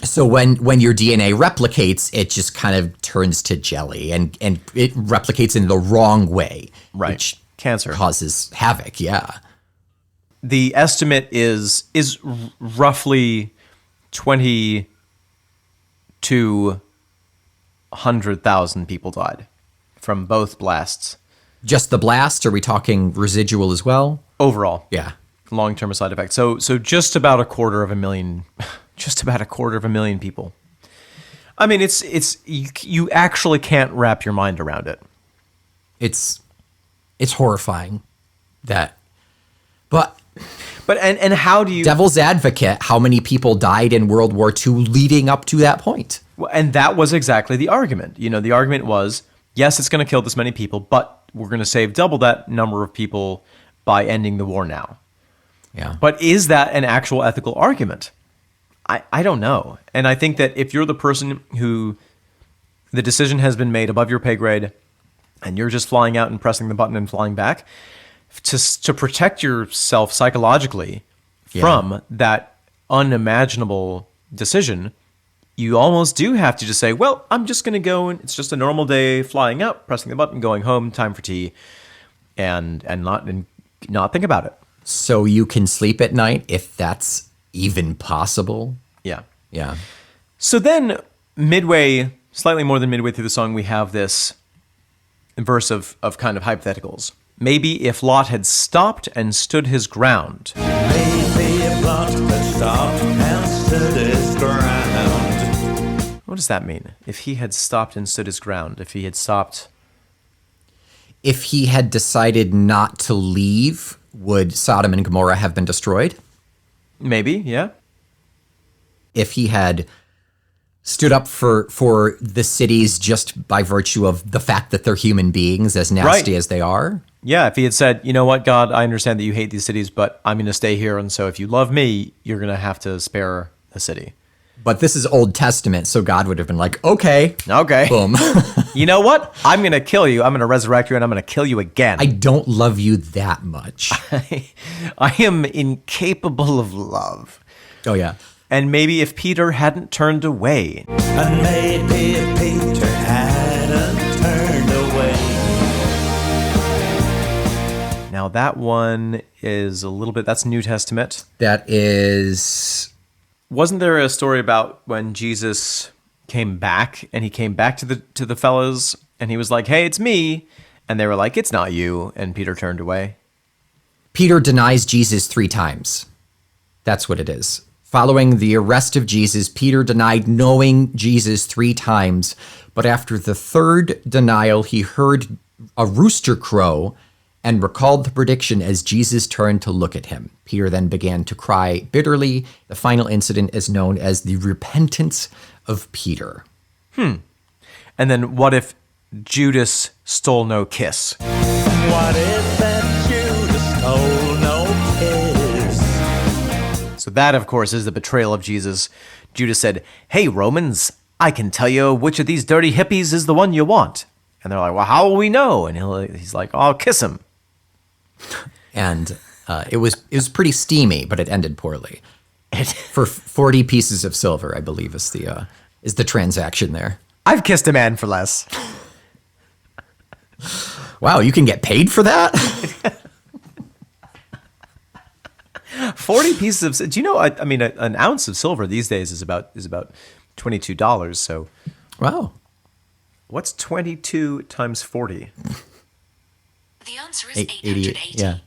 So when your DNA replicates, it just kind of turns to jelly, and it replicates in the wrong way. Right. Which cancer causes havoc. Yeah. The estimate is roughly 20 to 100,000 people died from both blasts. Just the blast? Are we talking residual as well? Overall. Yeah. Long-term side effects. So just about 250,000, just about 250,000 people. You actually can't wrap your mind around it. It's horrifying that, but and how do you, devil's advocate, how many people died in World War II leading up to that point? Well, and that was exactly the argument. The argument was, yes, it's going to kill this many people, but we're going to save double that number of people by ending the war now. Yeah. But is that an actual ethical argument? I don't know. And I think that if you're the person who the decision has been made above your pay grade and you're just flying out and pressing the button and flying back, to protect yourself psychologically from that unimaginable decision, you almost do have to just say, well, I'm just going to go, and it's just a normal day flying out, pressing the button, going home, time for tea, and not think about it. so you can sleep at night, if that's even possible. Yeah. Yeah. So then, slightly more than midway through the song, we have this verse of kind of hypotheticals. Maybe if Lot had stopped and stood his ground. Maybe if Lot had stopped and stood his ground. What does that mean? If he had stopped and stood his ground. If he had stopped. If he had decided not to leave, would Sodom and Gomorrah have been destroyed? Maybe, yeah. If he had stood up for the cities just by virtue of the fact that they're human beings, as nasty as they are. Yeah, if he had said, you know what, God, I understand that you hate these cities, but I'm going to stay here, and so if you love me, you're going to have to spare the city. But this is Old Testament, so God would have been like, okay. Boom. You know what? I'm going to kill you. I'm going to resurrect you, and I'm going to kill you again. I don't love you that much. I am incapable of love. Oh, yeah. And maybe if Peter hadn't turned away. And maybe if Peter hadn't turned away. Now that one is a little bit, that's New Testament. That is... Wasn't there a story about when Jesus came back, and he came back to the fellas, and he was like, hey, it's me. And they were like, it's not you. And Peter turned away. Peter denies Jesus 3 times. That's what it is. Following the arrest of Jesus, Peter denied knowing Jesus 3 times, but after the 3rd denial, he heard a rooster crow and recalled the prediction as Jesus turned to look at him. Peter then began to cry bitterly. The final incident is known as the repentance of Peter. And then what if Judas stole no kiss? What if that Judas stole no kiss? So that, of course, is the betrayal of Jesus. Judas said, hey, Romans, I can tell you which of these dirty hippies is the one you want. And they're like, well, how will we know? And he's like, I'll kiss him. And it was pretty steamy, but it ended poorly. For 40 pieces of silver, I believe, is the transaction there. I've kissed a man for less. Wow, you can get paid for that? 40 pieces of, do you know, I mean, an ounce of silver these days is about $22. So Wow. what's 22 times 40? The answer is 88. 880. Yeah.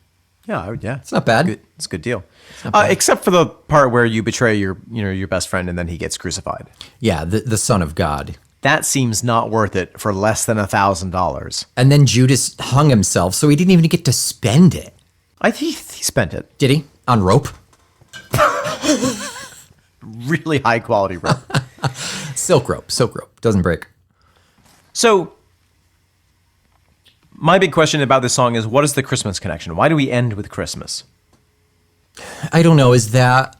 Yeah. It's not bad. It's a good deal. Except for the part where you betray your best friend and then he gets crucified. Yeah, the Son of God. That seems not worth it for less than $1,000. And then Judas hung himself, so he didn't even get to spend it. I think he spent it. Did he? On rope? Really high quality rope. Silk rope. Doesn't break. So, my big question about this song is, what is the Christmas connection? Why do we end with Christmas? I don't know. Is that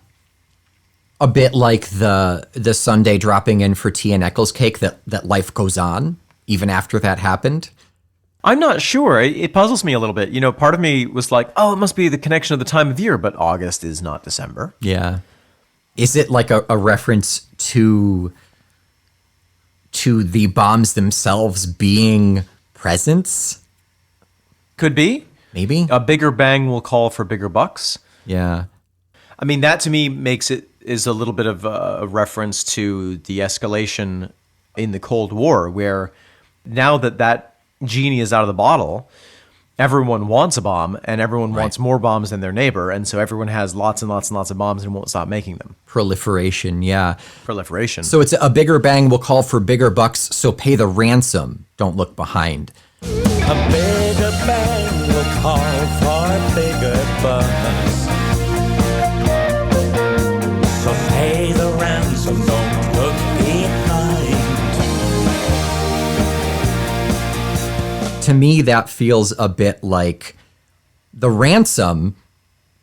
a bit like the Sunday dropping in for tea and Eccles cake, that life goes on even after that happened? I'm not sure. It puzzles me a little bit. You know, part of me was like, oh, it must be the connection of the time of year, but August is not December. Yeah. Is it like a reference to the bombs themselves being presents? Could be. Maybe. A bigger bang will call for bigger bucks. Yeah. I mean, that to me is a little bit of a reference to the escalation in the Cold War, where now that genie is out of the bottle, everyone wants a bomb, and everyone wants more bombs than their neighbor, and so everyone has lots and lots and lots of bombs and won't stop making them. Proliferation, yeah. Proliferation. So it's a bigger bang will call for bigger bucks, so pay the ransom. Don't look behind. A bigger bang will call for bigger bucks. So pay the ransom, don't look behind. To me, that feels a bit like the ransom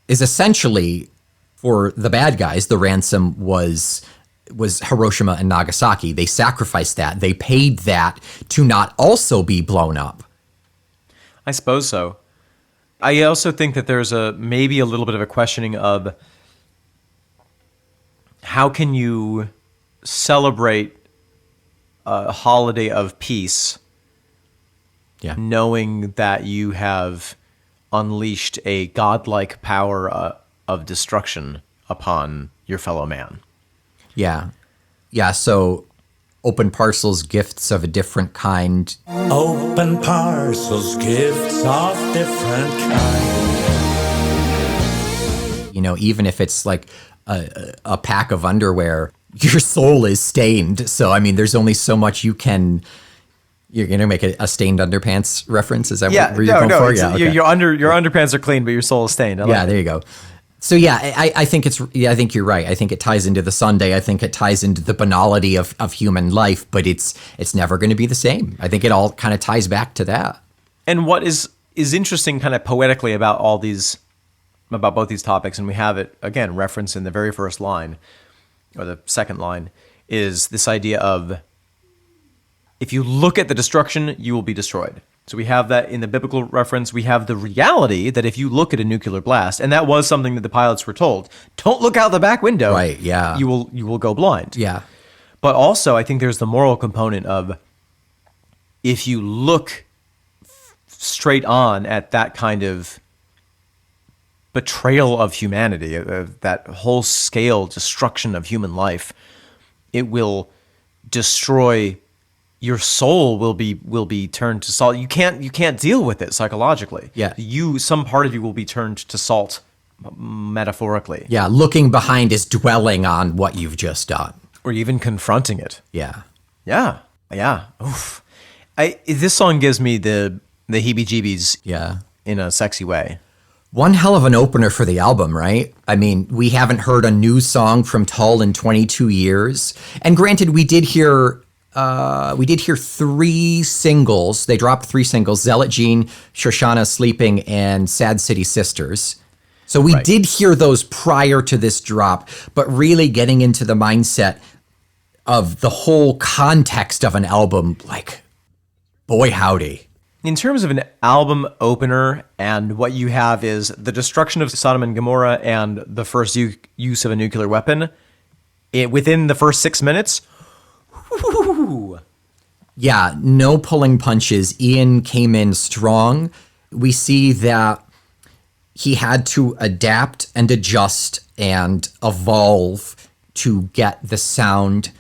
is essentially, for the bad guys, the ransom was Hiroshima and Nagasaki. They sacrificed that. They paid that to not also be blown up. I suppose so. I also think that there's maybe a little bit of a questioning of how can you celebrate a holiday of peace, Yeah. knowing that you have unleashed a godlike power of destruction upon your fellow man. Yeah. Yeah, so open parcels, gifts of a different kind. Open parcels, gifts of different kind. You know, even if it's like a pack of underwear, your soul is stained. So, I mean, there's only so much you can... You're going to make a stained underpants reference? Is that what you're going for? Yeah, okay. Your underpants are clean, but your soul is stained. There you go. So yeah, I think I think you're right. I think it ties into the Sunday. I think it ties into the banality of human life, but it's never going to be the same. I think it all kind of ties back to that. And what is interesting kind of poetically about both these topics, and we have it again referenced in the very first line or the second line, is this idea of if you look at the destruction, you will be destroyed. So we have that in the biblical reference. We have the reality that if you look at a nuclear blast, and that was something that the pilots were told, don't look out the back window. Right, yeah. You will go blind. Yeah. But also, I think there's the moral component of if you look straight on at that kind of betrayal of humanity, that whole scale destruction of human life, it will destroy. Your soul will be turned to salt. You can't deal with it psychologically. Yeah. Some part of you will be turned to salt, metaphorically. Yeah, looking behind is dwelling on what you've just done. Or even confronting it. Yeah. Yeah. Oof. This song gives me the heebie-jeebies. Yeah. In a sexy way. One hell of an opener for the album, right? I mean, we haven't heard a new song from Tull in 22 years. And granted, we did hear 3 singles. They dropped 3 singles: Zealot Jean, Shoshana Sleeping, and Sad City Sisters. So we did hear those prior to this drop, but really getting into the mindset of the whole context of an album, like, boy howdy. In terms of an album opener, and what you have is the destruction of Sodom and Gomorrah and the first use of a nuclear weapon, within the first 6 minutes... Ooh. Yeah, no pulling punches. Ian came in strong. We see that he had to adapt and adjust and evolve to get the sound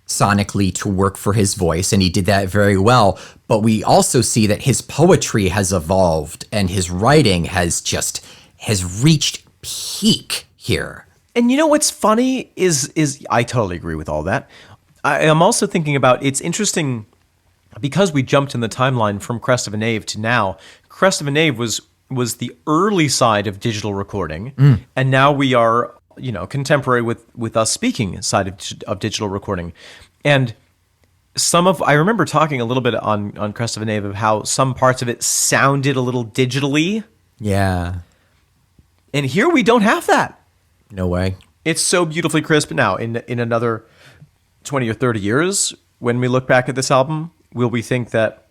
sonically to work for his voice, and he did that very well. But we also see that his poetry has evolved and his writing has reached peak here. And you know what's funny is I totally agree with all that. I am also thinking about, it's interesting because we jumped in the timeline from Crest of a Knave to now. Crest of a Knave was the early side of digital recording, and now we are, contemporary with us speaking side of digital recording. And I remember talking a little bit on Crest of a Knave of how some parts of it sounded a little digitally. Yeah. And here we don't have that. No way. It's so beautifully crisp. Now, in another 20 or 30 years, when we look back at this album, will we think that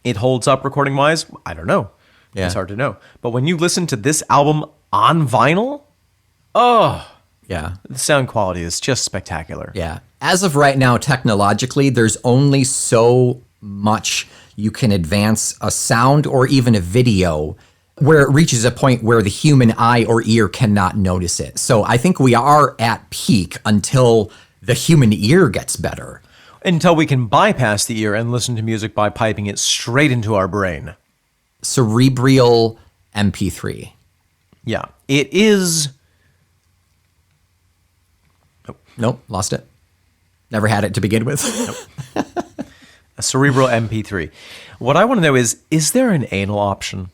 it holds up recording-wise? I don't know. Yeah. It's hard to know. But when you listen to this album on vinyl, yeah, the sound quality is just spectacular. Yeah. As of right now, technologically, there's only so much you can advance a sound or even a video where it reaches a point where the human eye or ear cannot notice it. So I think we are at peak until the human ear gets better. Until we can bypass the ear and listen to music by piping it straight into our brain. Cerebral MP3. Yeah. It is... Nope, lost it. Never had it to begin with. Nope. A cerebral MP3. What I want to know is there an anal option?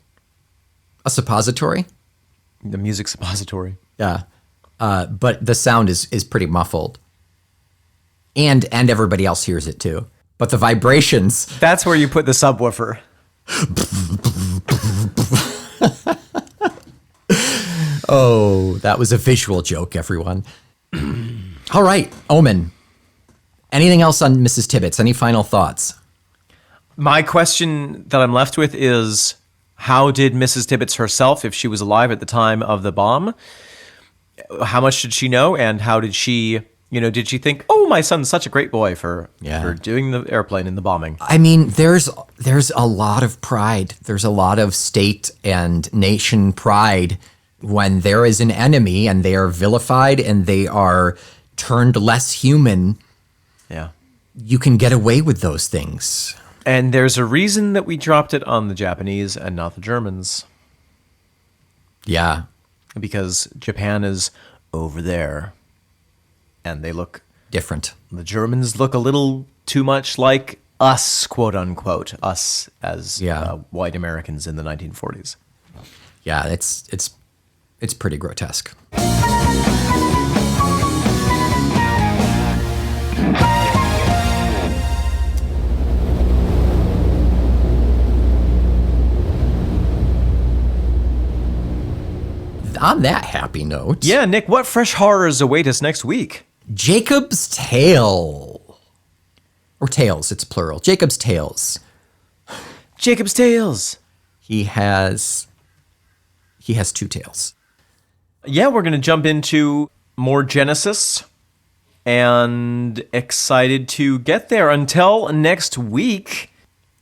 A suppository? The music suppository. Yeah. But the sound is pretty muffled. And everybody else hears it too. But the vibrations... That's where you put the subwoofer. Oh, that was a visual joke, everyone. All right, Omen. Anything else on Mrs. Tibbets? Any final thoughts? My question that I'm left with is, how did Mrs. Tibbets herself, if she was alive at the time of the bomb, how much did she know, and how did she Did she think, oh, my son's such a great boy for doing the airplane in the bombing? I mean, there's a lot of pride. There's a lot of state and nation pride when there is an enemy and they are vilified and they are turned less human. Yeah. You can get away with those things. And there's a reason that we dropped it on the Japanese and not the Germans. Yeah. Because Japan is over there. And they look different. The Germans look a little too much like us, quote unquote, us as white Americans in the 1940s. Yeah, it's pretty grotesque. On that happy note. Yeah, Nick, what fresh horrors await us next week? Jacob's Tale. Or Tales, it's plural. Jacob's Tales. Jacob's Tales. He has 2 tails. Yeah, we're going to jump into more Genesis. And excited to get there. Until next week,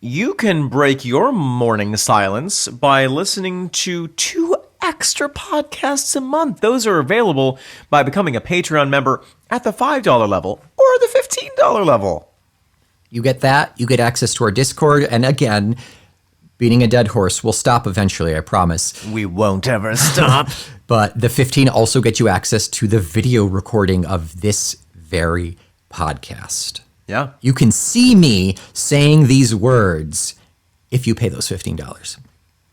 you can break your morning silence by listening to 2 extra podcasts a month. Those are available by becoming a Patreon member at the $5 level or the $15 level. You get that. You get access to our Discord. And again, beating a dead horse will stop eventually, I promise. We won't ever stop. But the 15 also get you access to the video recording of this very podcast. Yeah. You can see me saying these words if you pay those $15.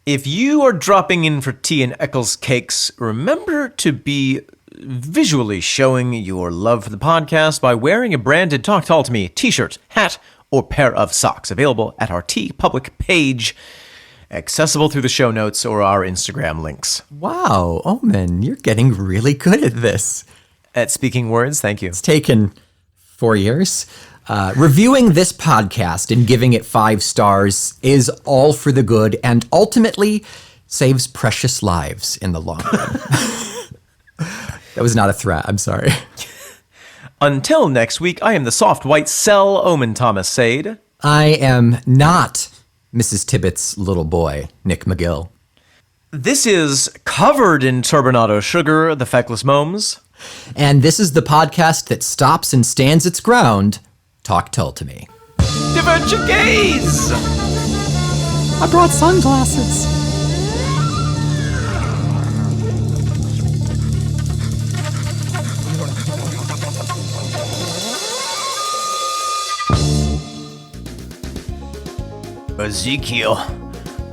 If you are dropping in for tea and Eccles cakes, remember to be visually showing your love for the podcast by wearing a branded Talk Tull to Me t-shirt, hat, or pair of socks, available at our T Public page, accessible through the show notes or our Instagram links. Wow, Omen, you're getting really good at this. At speaking words, thank you. It's taken 4 years. Reviewing this podcast and giving it 5 stars is all for the good and ultimately saves precious lives in the long run. That was not a threat. I'm sorry. Until next week, I am the soft white cell Omen Thomas Sade. I am not Mrs. Tibbets' little boy, Nick McGill. This is Covered in Turbinado Sugar, the Feckless Momes. And this is the podcast that stops and stands its ground. Talk Tull to Me. Divert your gaze! I brought sunglasses. Ezekiel,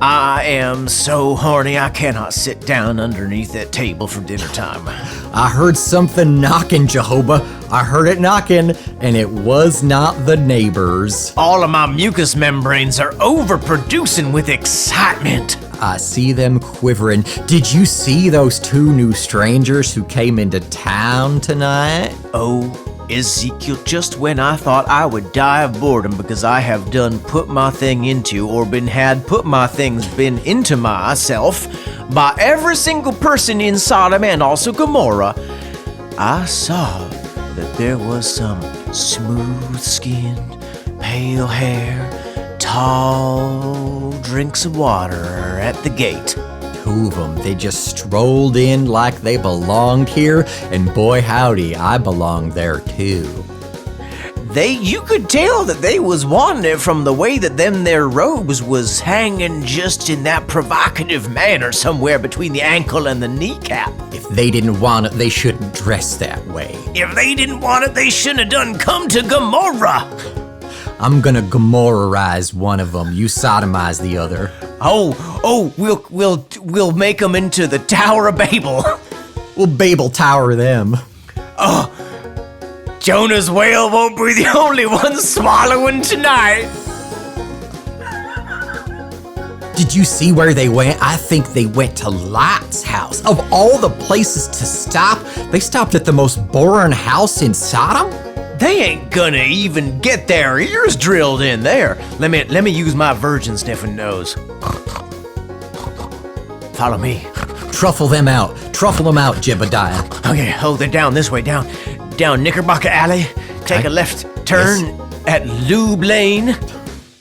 I am so horny I cannot sit down underneath that table for dinner time. I heard something knocking, Jehovah. I heard it knocking, and it was not the neighbors. All of my mucous membranes are overproducing with excitement. I see them quivering. Did you see those 2 new strangers who came into town tonight? Oh, Ezekiel, just when I thought I would die of boredom because I have done put my thing into or been into myself by every single person in Sodom and also Gomorrah, I saw that there was some smooth-skinned, pale hair, tall drinks of water at the gate. 2 of them, they just strolled in like they belonged here, and boy howdy, I belonged there too. You could tell that they was wanting it from the way that their robes was hanging just in that provocative manner somewhere between the ankle and the kneecap. If they didn't want it, they shouldn't dress that way. If they didn't want it, they shouldn't have done come to Gomorrah. I'm gonna Gomorrah-ize one of them, you sodomize the other. We'll make them into the Tower of Babel. We'll Babel Tower them. Jonah's whale won't be the only one swallowing tonight. Did you see where they went? I think they went to Lot's house. Of all the places to stop, they stopped at the most boring house in Sodom? They ain't gonna even get their ears drilled in there. Let me use my virgin sniffing nose. Follow me. Truffle them out, Jebediah. Okay, they're down this way, down down Knickerbocker Alley, take a left turn at Lube Lane,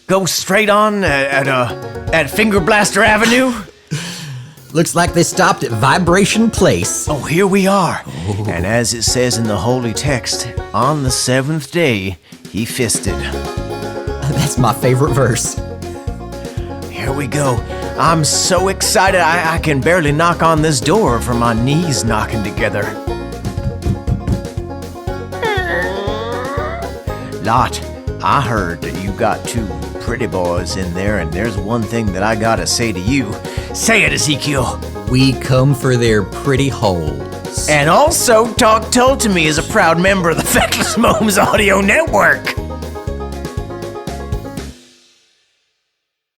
go straight on at Finger Blaster Avenue. Looks like they stopped at Vibration Place. Oh, here we are. And as it says in the holy text, on the seventh day, he fisted. That's my favorite verse. Here we go. I'm so excited I can barely knock on this door from my knees knocking together. Lot, I heard that you got two pretty boys in there, and there's one thing that I gotta say to you. Say it, Ezekiel. We come for their pretty holes. And also, Talk Tull to me as a proud member of the Feckless Momes Audio Network.